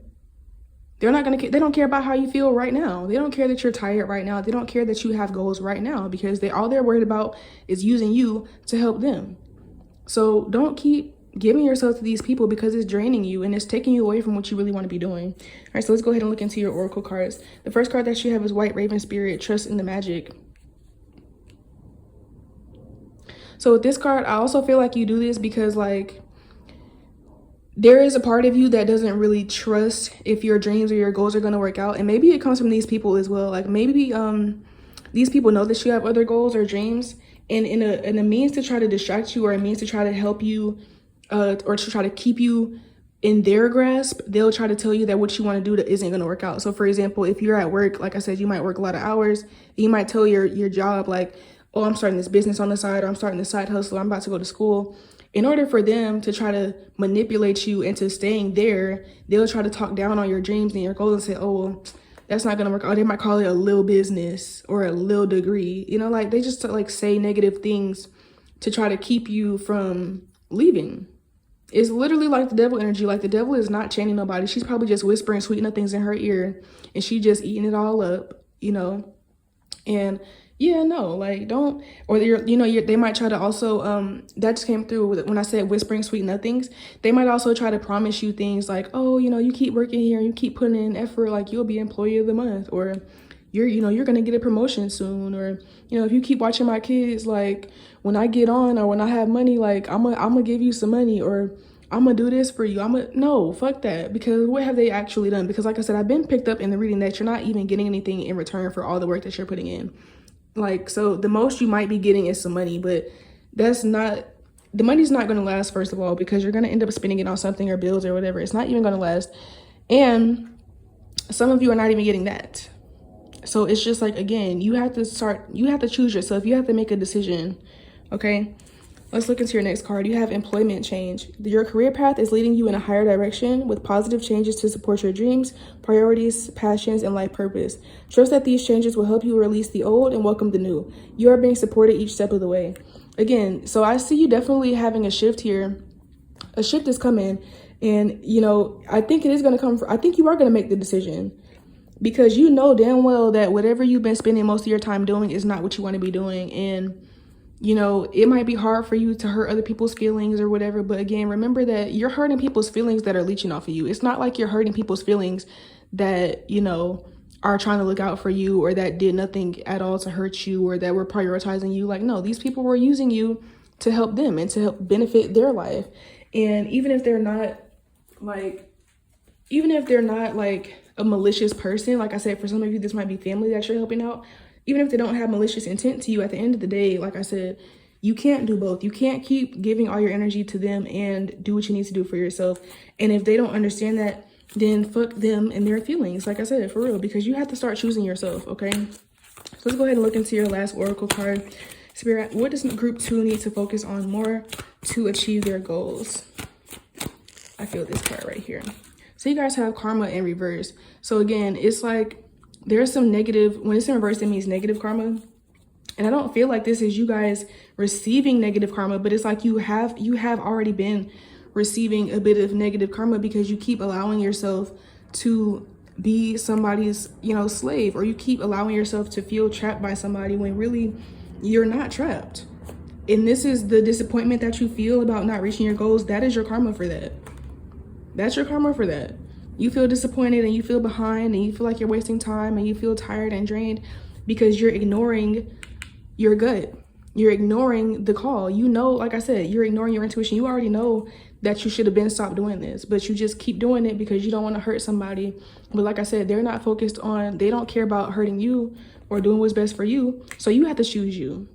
They're not going to care. They don't care about how you feel right now. They don't care that you're tired right now. They don't care that you have goals right now, because all they're worried about is using you to help them. So don't keep giving yourself to these people, because it's draining you and it's taking you away from what you really want to be doing. All right, so let's go ahead and look into your oracle cards. The first card that you have is White Raven Spirit, Trust in the Magic. So with this card, I also feel like you do this because, like, there is a part of you that doesn't really trust if your dreams or your goals are going to work out. And maybe it comes from these people as well. Like, maybe these people know that you have other goals or dreams, and in a means to try to distract you, or a means to try to help you, or to try to keep you in their grasp, they'll try to tell you that what you want to do that isn't going to work out. So for example, if you're at work, like I said, you might work a lot of hours. You might tell your job, like, oh, I'm starting this business on the side, or I'm starting this side hustle, I'm about to go to school. In order for them to try to manipulate you into staying there, they'll try to talk down on your dreams and your goals and say, oh, well, that's not going to work. Oh, they might call it a little business or a little degree. You know, like, they just like say negative things to try to keep you from leaving. It's literally like the devil energy. Like, the devil is not chaining nobody. She's probably just whispering sweet nothings in her ear, and she just eating it all up, you know. And yeah, no, like, don't, or they might try to also, that just came through when I said whispering sweet nothings. They might also try to promise you things like, oh, you keep working here, you keep putting in effort, like, you'll be employee of the month, or you're going to get a promotion soon, or, if you keep watching my kids, like, when I get on, or when I have money, like, I'm gonna give you some money, or I'm gonna do this for you. No, fuck that. Because what have they actually done? Because like I said, I've been picked up in the reading that you're not even getting anything in return for all the work that you're putting in. Like, so the most you might be getting is some money, but the money's not going to last, first of all, because you're going to end up spending it on something or bills or whatever. It's not even going to last. And some of you are not even getting that. So it's just like, again, you have to choose yourself. You have to make a decision. Okay. Let's look into your next card. You have employment change. Your career path is leading you in a higher direction with positive changes to support your dreams, priorities, passions, and life purpose. Trust that these changes will help you release the old and welcome the new. You are being supported each step of the way. Again, so I see you definitely having a shift here. A shift is coming. And, I think it is going to come. I think you are going to make the decision, because you know damn well that whatever you've been spending most of your time doing is not what you want to be doing. And it might be hard for you to hurt other people's feelings or whatever. But again, remember that you're hurting people's feelings that are leeching off of you. It's not like you're hurting people's feelings that, are trying to look out for you, or that did nothing at all to hurt you, or that were prioritizing you. Like, no, these people were using you to help them and to help benefit their life. And even if they're not like a malicious person, like I said, for some of you, this might be family that you're helping out. Even if they don't have malicious intent to you, at the end of the day, like I said, you can't do both. You can't keep giving all your energy to them and do what you need to do for yourself. And if they don't understand that, then fuck them and their feelings, like I said, for real, because you have to start choosing yourself, okay? So let's go ahead and look into your last oracle card. Spirit, what does group 2 need to focus on more to achieve their goals? I feel this card right here. So you guys have karma in reverse. So again, it's like, there's some negative, when it's in reverse, it means negative karma. And I don't feel like this is you guys receiving negative karma, but it's like you have already been receiving a bit of negative karma, because you keep allowing yourself to be somebody's, slave, or you keep allowing yourself to feel trapped by somebody when really you're not trapped. And this is the disappointment that you feel about not reaching your goals. That is your karma for that. That's your karma for that. You feel disappointed and you feel behind and you feel like you're wasting time and you feel tired and drained because you're ignoring your gut. You're ignoring the call. Like I said, you're ignoring your intuition. You already know that you should have been stopped doing this, but you just keep doing it because you don't want to hurt somebody. But like I said, they don't care about hurting you or doing what's best for you. So you have to choose you.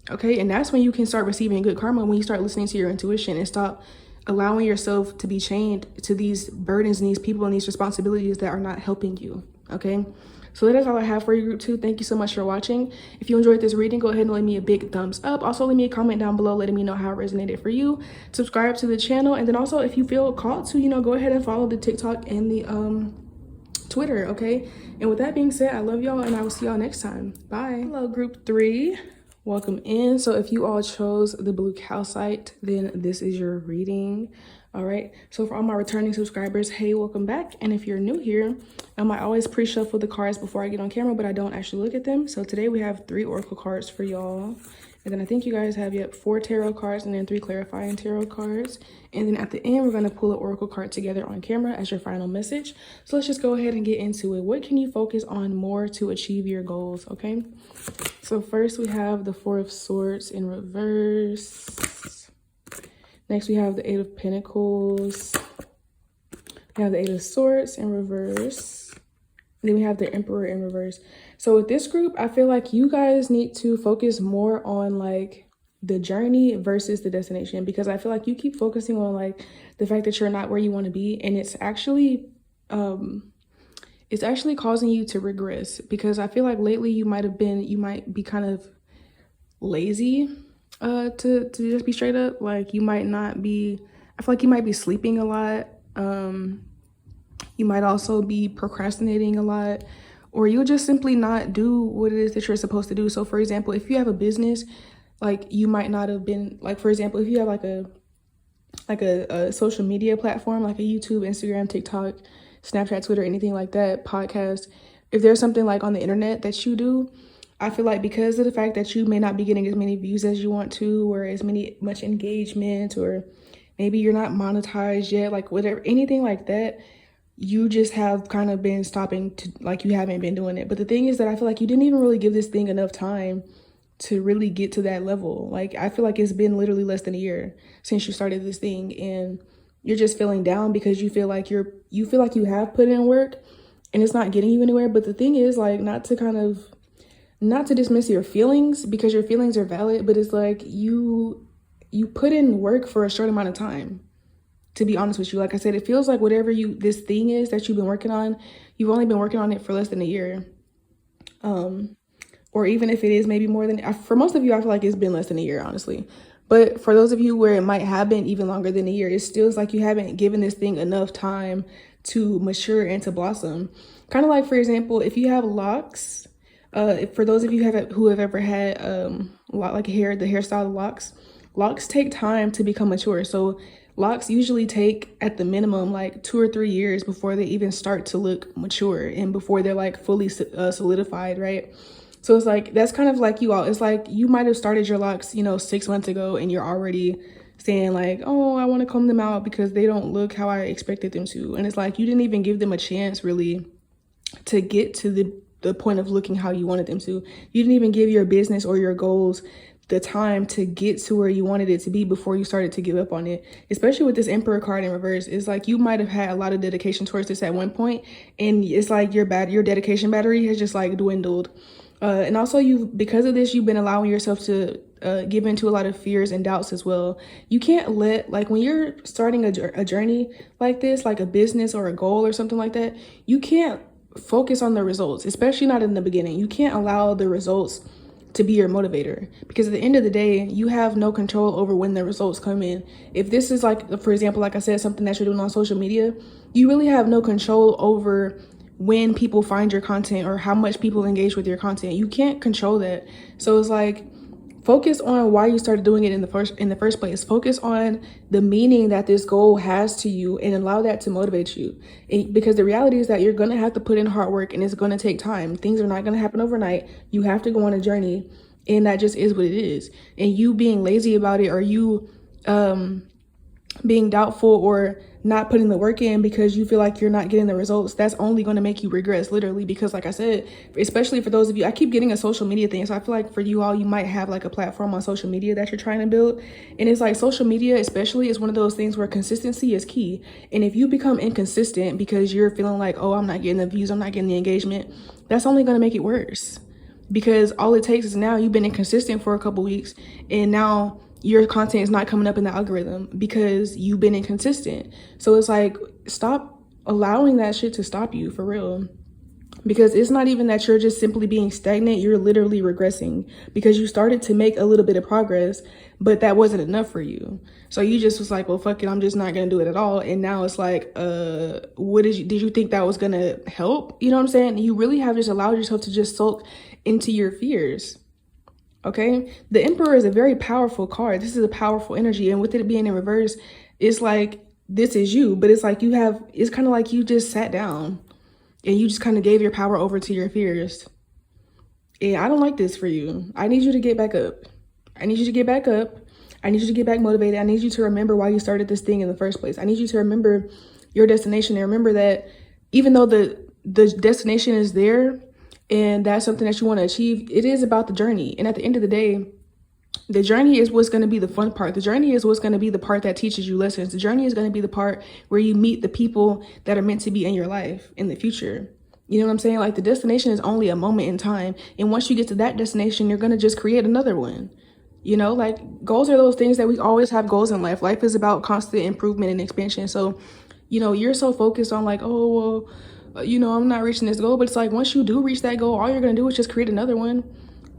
Okay. And that's when you can start receiving good karma, when you start listening to your intuition and stop allowing yourself to be chained to these burdens and these people and these responsibilities that are not helping you. Okay. So that is all I have for you, group 2. Thank you so much for watching. If you enjoyed this reading, go ahead and leave me a big thumbs up. Also, leave me a comment down below letting me know how it resonated for you. Subscribe to the channel. And then also, if you feel called to, go ahead and follow the TikTok and the Twitter, okay? And with that being said, I love y'all and I will see y'all next time. Bye. Hello, group 3. Welcome in. So if you all chose the blue calcite, then this is your reading. All right. So for all my returning subscribers, hey, welcome back. And if you're new here, I always pre-shuffle the cards before I get on camera, but I don't actually look at them. So today we have 3 oracle cards for y'all. And then I think you guys have, 4 tarot cards and then 3 clarifying tarot cards. And then at the end, we're going to pull an oracle card together on camera as your final message. So let's just go ahead and get into it. What can you focus on more to achieve your goals? Okay. So first we have the 4 of Swords in reverse. Next we have the 8 of Pentacles. We have the 8 of Swords in reverse. And then we have the Emperor in reverse. So with this group, I feel like you guys need to focus more on like the journey versus the destination, because I feel like you keep focusing on like the fact that you're not where you want to be, and it's actually causing you to regress, because I feel like lately you might be kind of lazy, to just be straight up. Like you might not be, I feel like you might be sleeping a lot. You might also be procrastinating a lot, or you'll just simply not do what it is that you're supposed to do. So for example, if you have a business, like you might not have been, like for example, if you have like a social media platform, like a YouTube, Instagram, TikTok, Snapchat, Twitter, anything like that, podcast, if there's something like on the internet that you do, I feel like because of the fact that you may not be getting as many views as you want to, or much engagement, or maybe you're not monetized yet, like whatever, anything like that, you just have kind of been stopping to, like you haven't been doing it. But the thing is that I feel like you didn't even really give this thing enough time to really get to that level. Like I feel like it's been literally less than a year since you started this thing, and you're just feeling down because you feel like you have put in work and it's not getting you anywhere. But the thing is, like, not to dismiss your feelings, because your feelings are valid, but it's like you put in work for a short amount of time. To be honest with you, like I said, it feels like whatever this thing is that you've been working on, you've only been working on it for less than a year. Or even if it is maybe more than, for most of you, I feel like it's been less than a year, honestly. But for those of you where it might have been even longer than a year, it still is like you haven't given this thing enough time to mature and to blossom. Kind of like, for example, if you have locks, for those of you who have ever had like the hairstyle of locks take time to become mature. So locks usually take at the minimum like 2 or 3 years before they even start to look mature and before they're like fully solidified, right? So it's like, that's kind of like you all. It's like you might have started your locks, 6 months ago, and you're already saying like, oh, I want to comb them out because they don't look how I expected them to. And it's like, you didn't even give them a chance really to get to the point of looking how you wanted them to. You didn't even give your business or your goals the time to get to where you wanted it to be before you started to give up on it. Especially with this Emperor card in reverse, it's like you might have had a lot of dedication towards this at one point, and it's like your dedication battery has just like dwindled. And also because of this, you've been allowing yourself to give into a lot of fears and doubts as well. You can't like when you're starting a journey like this, like a business or a goal or something like that, you can't focus on the results, especially not in the beginning. You can't allow the results to be your motivator, because at the end of the day, you have no control over when the results come in. If this is like, for example, like I said, something that you're doing on social media, you really have no control over when people find your content or how much people engage with your content. You can't control that. So it's like, focus on why you started doing it in the first place. Focus on the meaning that this goal has to you and allow that to motivate you. Because the reality is that you're going to have to put in hard work, and it's going to take time. Things are not going to happen overnight. You have to go on a journey, and that just is what it is. And you being lazy about it, or you being doubtful or not putting the work in because you feel like you're not getting the results, that's only going to make you regress, literally. Because like I said, especially for those of you, I keep getting a social media thing. So I feel like for you all, you might have like a platform on social media that you're trying to build. And it's like social media especially is one of those things where consistency is key. And if you become inconsistent because you're feeling like, oh, I'm not getting the views, I'm not getting the engagement, that's only going to make it worse. Because all it takes is now you've been inconsistent for a couple weeks, and now your content is not coming up in the algorithm because you've been inconsistent. So it's like, stop allowing that shit to stop you, for real. Because it's not even that you're just simply being stagnant, you're literally regressing because you started to make a little bit of progress, but that wasn't enough for you. So you just was like, well, fuck it, I'm just not gonna do it at all. And now it's like, did you think that was gonna help? You know what I'm saying? You really have just allowed yourself to just sulk into your fears. Okay, the Emperor is a very powerful card. This is a powerful energy, and with it being in reverse, it's like this is you, but it's like it's kind of like you just sat down and you just kind of gave your power over to your fears. And I don't like this for you. I need you to get back up. I need you to get back up. I need you to get back motivated. I need you to remember why you started this thing in the first place. I need you to remember your destination and remember that even though the destination is there and that's something that you want to achieve, it is about the journey. And at the end of the day, the journey is what's going to be the fun part. The journey is what's going to be the part that teaches you lessons. The journey is going to be the part where you meet the people that are meant to be in your life in the future. You know what I'm saying? Like, the destination is only a moment in time. And once you get to that destination, you're going to just create another one. You know, like, goals are those things that we always have goals in life. Life is about constant improvement and expansion. So, you know, you're so focused on like, oh, well, you know, I'm not reaching this goal. But it's like, once you do reach that goal, all you're going to do is just create another one.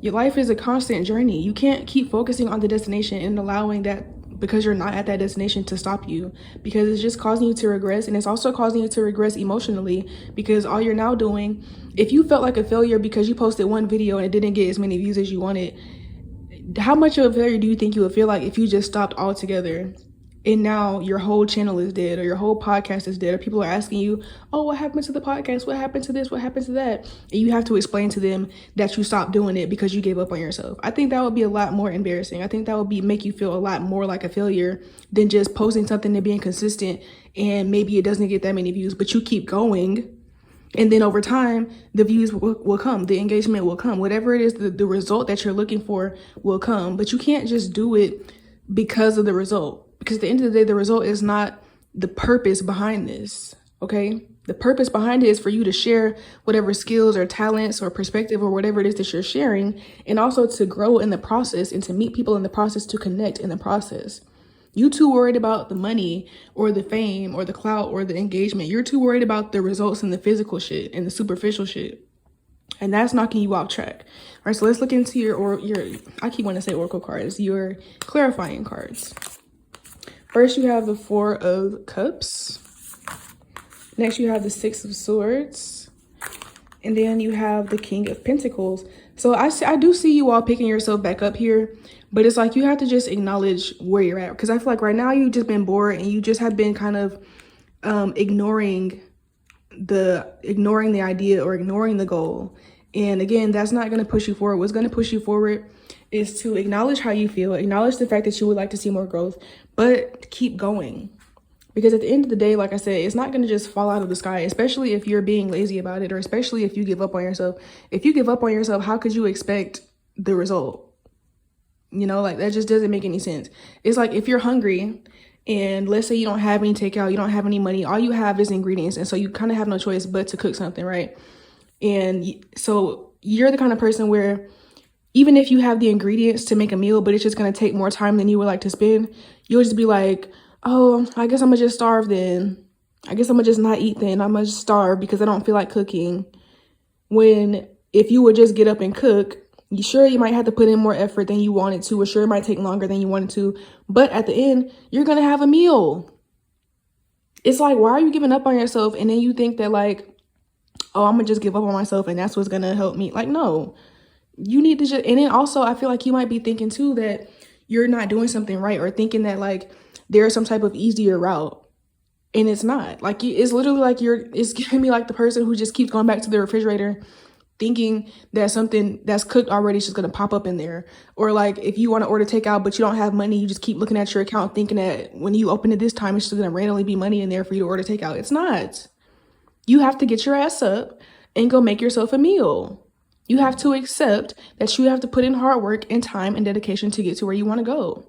Your life is a constant journey. You can't keep focusing on the destination and allowing that, because you're not at that destination, to stop you, because it's just causing you to regress. And it's also causing you to regress emotionally, because all you're now doing, if you felt like a failure because you posted one video and it didn't get as many views as you wanted, how much of a failure do you think you would feel like if you just stopped altogether? And now your whole channel is dead, or your whole podcast is dead, or people are asking you, oh, what happened to the podcast? What happened to this? What happened to that? And you have to explain to them that you stopped doing it because you gave up on yourself. I think that would be a lot more embarrassing. I think that would make you feel a lot more like a failure than just posting something and being consistent, and maybe it doesn't get that many views, but you keep going. And then over time, the views will come, the engagement will come, whatever it is, the result that you're looking for will come. But you can't just do it because of the result. Because at the end of the day, the result is not the purpose behind this, okay? The purpose behind it is for you to share whatever skills or talents or perspective or whatever it is that you're sharing, and also to grow in the process and to meet people in the process, to connect in the process. You too worried about the money or the fame or the clout or the engagement. You're too worried about the results and the physical shit and the superficial shit. And that's knocking you off track. All right, so let's look into your I keep wanting to say oracle cards, your clarifying cards. First, you have the Four of Cups. Next, you have the Six of Swords. And then you have the King of Pentacles. So I do see you all picking yourself back up here. But it's like you have to just acknowledge where you're at. Because I feel like right now you've just been bored and you just have been kind of ignoring the idea or ignoring the goal. And again, that's not going to push you forward. What's going to push you forward is to acknowledge how you feel, acknowledge the fact that you would like to see more growth, but keep going. Because at the end of the day, like I said, it's not going to just fall out of the sky, especially if you're being lazy about it, or especially if you give up on yourself. If you give up on yourself, how could you expect the result? You know, like, that just doesn't make any sense. It's like if you're hungry and let's say you don't have any takeout, you don't have any money, all you have is ingredients. And so you kind of have no choice but to cook something, right? And so you're the kind of person where even if you have the ingredients to make a meal, but it's just going to take more time than you would like to spend, you'll just be like, oh, I guess I'm going to just starve then. I guess I'm going to just not eat then. I'm going to just starve because I don't feel like cooking. When if you would just get up and cook, you might have to put in more effort than you wanted to, or sure, it might take longer than you wanted to. But at the end, you're going to have a meal. It's like, why are you giving up on yourself? And then you think that like, oh, I'm going to just give up on myself and that's what's going to help me. Like, no. You need to just, and then also I feel like you might be thinking too that you're not doing something right, or thinking that like there's some type of easier route, and it's not. Like, it's literally like it's giving me like the person who just keeps going back to the refrigerator thinking that something that's cooked already is just going to pop up in there. Or like if you want to order takeout but you don't have money, you just keep looking at your account thinking that when you open it this time it's just going to randomly be money in there for you to order takeout. It's not. You have to get your ass up and go make yourself a meal. You have to accept that you have to put in hard work and time and dedication to get to where you want to go.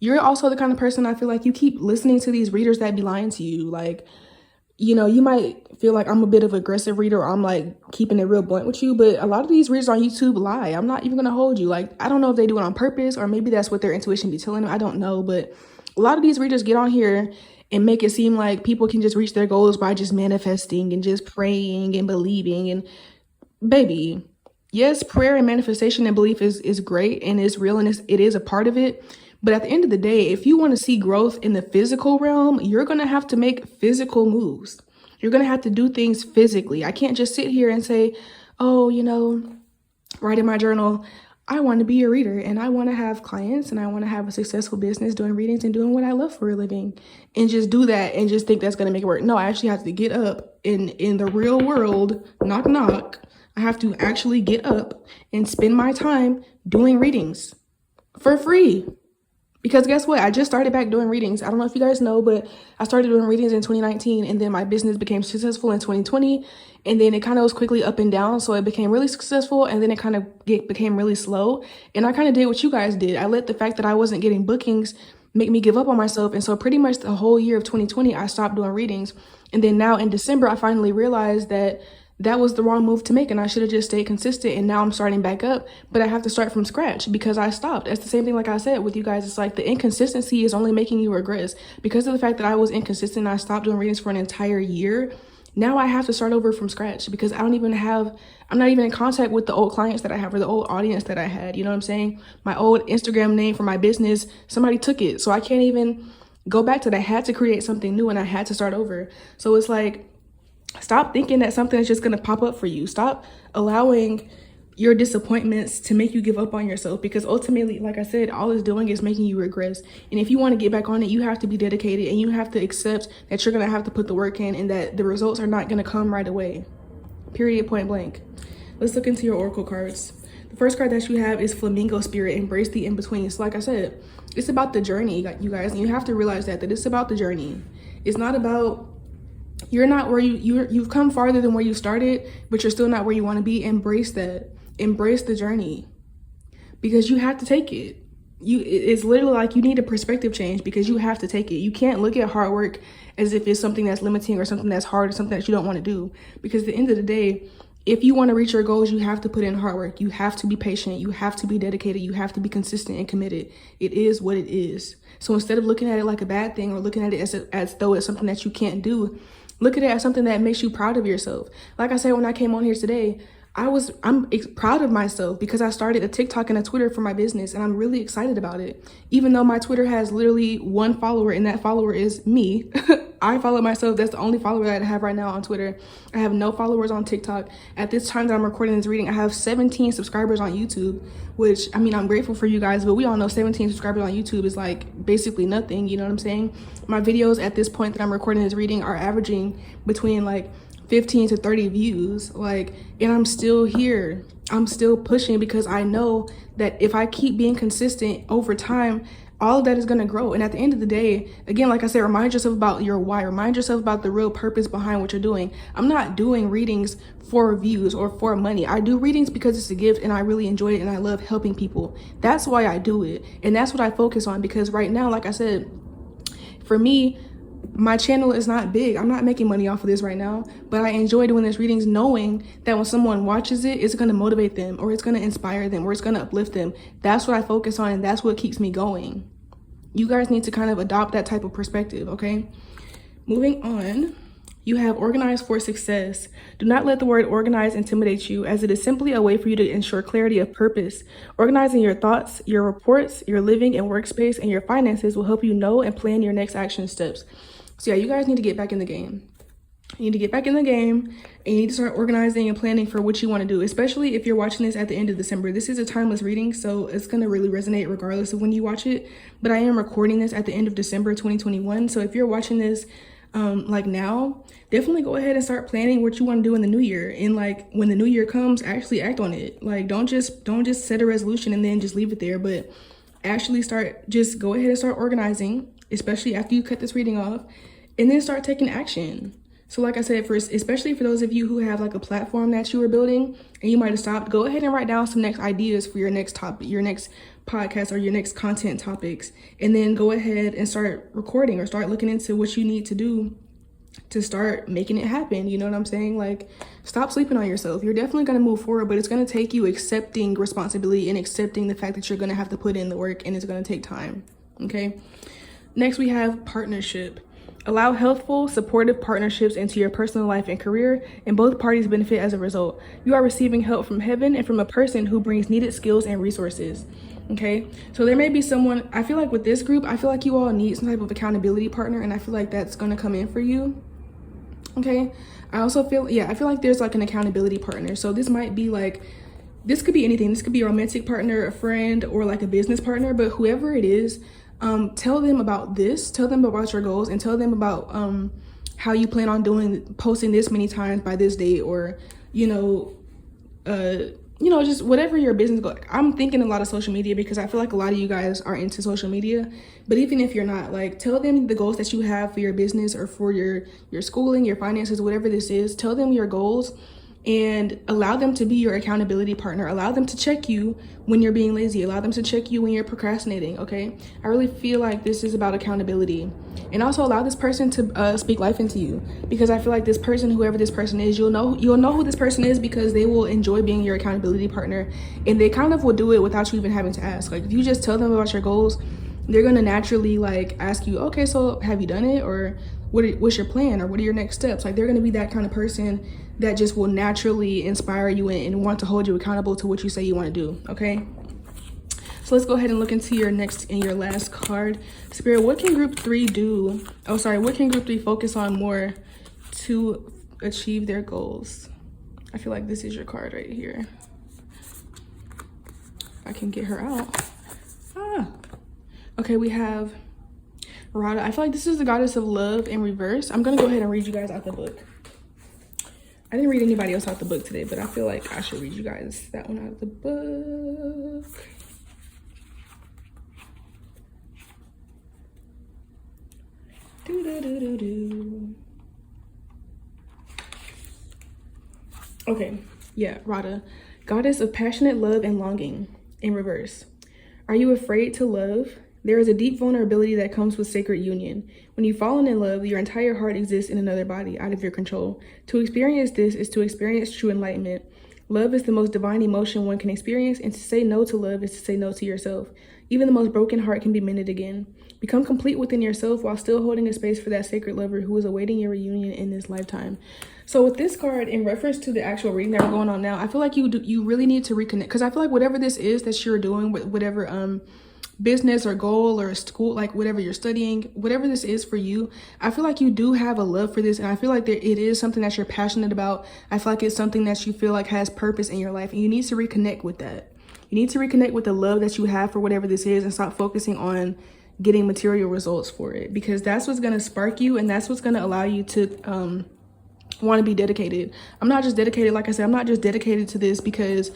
You're also the kind of person, I feel like, you keep listening to these readers that be lying to you. Like, you know, you might feel like I'm a bit of an aggressive reader, or I'm like keeping it real blunt with you, but a lot of these readers on YouTube lie. I'm not even going to hold you. Like, I don't know if they do it on purpose, or maybe that's what their intuition be telling them. I don't know, but a lot of these readers get on here and make it seem like people can just reach their goals by just manifesting and just praying and believing. And baby, yes, prayer and manifestation and belief is great and is real, and it is a part of it. But at the end of the day, if you want to see growth in the physical realm, you're going to have to make physical moves. You're going to have to do things physically. I can't just sit here and say, oh, you know, write in my journal, I want to be a reader and I want to have clients and I want to have a successful business doing readings and doing what I love for a living, and just do that and just think that's going to make it work. No, I actually have to get up in the real world, knock, knock. I have to actually get up and spend my time doing readings for free. Because guess what? I just started back doing readings. I don't know if you guys know, but I started doing readings in 2019, and then my business became successful in 2020. And then it kind of was quickly up and down. So it became really successful, and then it kind of became really slow. And I kind of did what you guys did. I let the fact that I wasn't getting bookings make me give up on myself. And so pretty much the whole year of 2020, I stopped doing readings. And then now in December, I finally realized that that was the wrong move to make, and I should have just stayed consistent. And now I'm starting back up, but I have to start from scratch because I stopped. It's the same thing like I said with you guys. It's like the inconsistency is only making you regress. Because of the fact that I was inconsistent, I stopped doing readings for an entire year. Now I have to start over from scratch because I'm not even in contact with the old clients that I have or the old audience that I had. You know what I'm saying? My old Instagram name for my business, somebody took it. So I can't even go back to that. I had to create something new and I had to start over. So it's like, stop thinking that something is just going to pop up for you. Stop allowing your disappointments to make you give up on yourself, because ultimately, like I said, all it's doing is making you regress. And if you want to get back on it, you have to be dedicated and you have to accept that you're going to have to put the work in and that the results are not going to come right away. Period, point blank. Let's look into your oracle cards. The first card that you have is Flamingo Spirit, Embrace the In-Between. So like I said, it's about the journey, you guys. And you have to realize that it's about the journey. It's not about, you're not where you've come farther than where you started, but you're still not where you want to be. Embrace that. Embrace the journey, because you have to take it. It's literally like you need a perspective change, because you have to take it. You can't look at hard work as if it's something that's limiting or something that's hard or something that you don't want to do. Because at the end of the day, if you want to reach your goals, you have to put in hard work. You have to be patient. You have to be dedicated. You have to be consistent and committed. It is what it is. So instead of looking at it like a bad thing or looking at it as though it's something that you can't do, look at it as something that makes you proud of yourself. Like I said, when I came on here today, I'm proud of myself because I started a TikTok and a Twitter for my business, and I'm really excited about it. Even though my Twitter has literally 1 follower, and that follower is me. I follow myself. That's the only follower that I have right now on Twitter. I have no followers on TikTok. At this time that I'm recording this reading, I have 17 subscribers on YouTube, which, I mean, I'm grateful for you guys, but we all know 17 subscribers on YouTube is like basically nothing. You know what I'm saying? My videos at this point that I'm recording this reading are averaging between like 15 to 30 views, and I'm still here. I'm still pushing because I know that if I keep being consistent over time, all of that is going to grow. And at the end of the day, again, like I said, remind yourself about your why. Remind yourself about the real purpose behind what you're doing. I'm not doing readings for views or for money. I do readings because it's a gift and I really enjoy it and I love helping people. That's why I do it. And that's what I focus on, because right now, like I said, for me, my channel is not big. I'm not making money off of this right now, but I enjoy doing these readings knowing that when someone watches it, it's going to motivate them or it's going to inspire them or it's going to uplift them. That's what I focus on, and that's what keeps me going. You guys need to kind of adopt that type of perspective, okay? Moving on, you have Organized for Success. Do not let the word organize intimidate you, as it is simply a way for you to ensure clarity of purpose. Organizing your thoughts, your reports, your living and workspace, and your finances will help you know and plan your next action steps. So yeah, you guys need to get back in the game. You need to get back in the game, and you need to start organizing and planning for what you want to do, especially if you're watching this at the end of December. This is a timeless reading, so it's going to really resonate regardless of when you watch it. But I am recording this at the end of December 2021. So if you're watching this like now, definitely go ahead and start planning what you want to do in the new year. And like when the new year comes, actually act on it. Like don't just set a resolution and then just leave it there, but actually just go ahead and start organizing, especially after you cut this reading off, and then start taking action. So like I said, especially for those of you who have like a platform that you were building and you might have stopped, go ahead and write down some next ideas for your next topic, your next podcast or your next content topics, and then go ahead and start recording or start looking into what you need to do to start making it happen. You know what I'm saying? Like, stop sleeping on yourself. You're definitely going to move forward, but it's going to take you accepting responsibility and accepting the fact that you're going to have to put in the work, and it's going to take time. Okay. Next, we have partnership. Allow healthful, supportive partnerships into your personal life and career, and both parties benefit as a result. You are receiving help from heaven and from a person who brings needed skills and resources. Okay, so there may be someone, I feel like with this group, I feel like you all need some type of accountability partner, and I feel like that's going to come in for you. Okay, I also feel, I feel like there's like an accountability partner. So this might be like this could be anything. This could be a romantic partner, a friend, or like a business partner, but whoever it is, tell them about this, tell them about your goals, and tell them about how you plan on posting this many times by this date, or just whatever your business goal. I'm thinking a lot of social media because I feel like a lot of you guys are into social media, but even if you're not, like, tell them the goals that you have for your business or for your schooling, your finances, whatever this is. Tell them your goals and allow them to be your accountability partner. Allow them to check you when you're being lazy. Allow them to check you when you're procrastinating, okay? I really feel like this is about accountability. And also allow this person to speak life into you, because I feel like this person, whoever this person is, you'll know who this person is because they will enjoy being your accountability partner, and they kind of will do it without you even having to ask. Like, if you just tell them about your goals, they're gonna naturally like ask you, okay, so have you done it, or what's your plan, or what are your next steps? Like, they're gonna be that kind of person that just will naturally inspire you and want to hold you accountable to what you say you want to do, okay? So let's go ahead and look into your next and your last card. Spirit, what can group 3 do? Oh, sorry, what can group 3 focus on more to achieve their goals? I feel like this is your card right here. I can get her out. Okay, we have Radha. I feel like this is the goddess of love in reverse. I'm gonna go ahead and read you guys out the book. I didn't read anybody else out the book today, but I feel like I should read you guys that one out of the book. Okay, yeah, Radha. Goddess of passionate love and longing in reverse. Are you afraid to love? There is a deep vulnerability that comes with sacred union. When you've fallen in love, your entire heart exists in another body, out of your control. To experience this is to experience true enlightenment. Love is the most divine emotion one can experience, and to say no to love is to say no to yourself. Even the most broken heart can be mended again. Become complete within yourself while still holding a space for that sacred lover who is awaiting your reunion in this lifetime. So with this card, in reference to the actual reading that we're going on now, I feel like you really need to reconnect, because I feel like whatever this is that you're doing, whatever business or goal or school, like whatever you're studying, whatever this is for you, I feel like you do have a love for this, and I feel like it is something that you're passionate about. I feel like it's something that you feel like has purpose in your life, and you need to reconnect with that. You need to reconnect with the love that you have for whatever this is, and stop focusing on getting material results for it, because that's what's going to spark you, and that's what's going to allow you to want to be dedicated. I'm not just dedicated, like I said, I'm not just dedicated to this because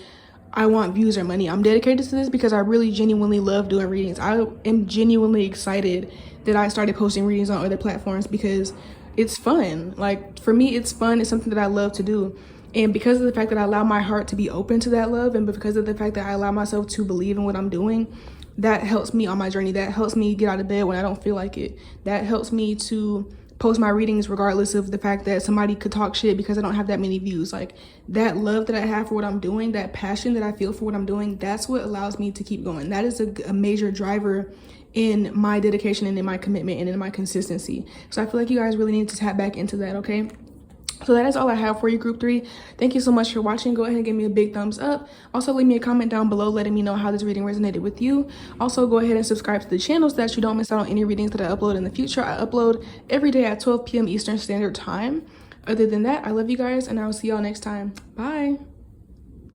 I want views or money. I'm dedicated to this because I really genuinely love doing readings. I am genuinely excited that I started posting readings on other platforms because it's fun. Like, for me, it's fun. It's something that I love to do. And because of the fact that I allow my heart to be open to that love, and because of the fact that I allow myself to believe in what I'm doing, that helps me on my journey. That helps me get out of bed when I don't feel like it. That helps me to post my readings regardless of the fact that somebody could talk shit because I don't have that many views. Like, that love that I have for what I'm doing, that passion that I feel for what I'm doing, that's what allows me to keep going. That is a major driver in my dedication and in my commitment and in my consistency. So I feel like you guys really need to tap back into that, okay? So that is all I have for you, group 3. Thank you so much for watching. Go ahead and give me a big thumbs up. Also, leave me a comment down below letting me know how this reading resonated with you. Also, go ahead and subscribe to the channel so that you don't miss out on any readings that I upload in the future. I upload every day at 12 p.m. Eastern Standard Time. Other than that, I love you guys, and I will see y'all next time. Bye.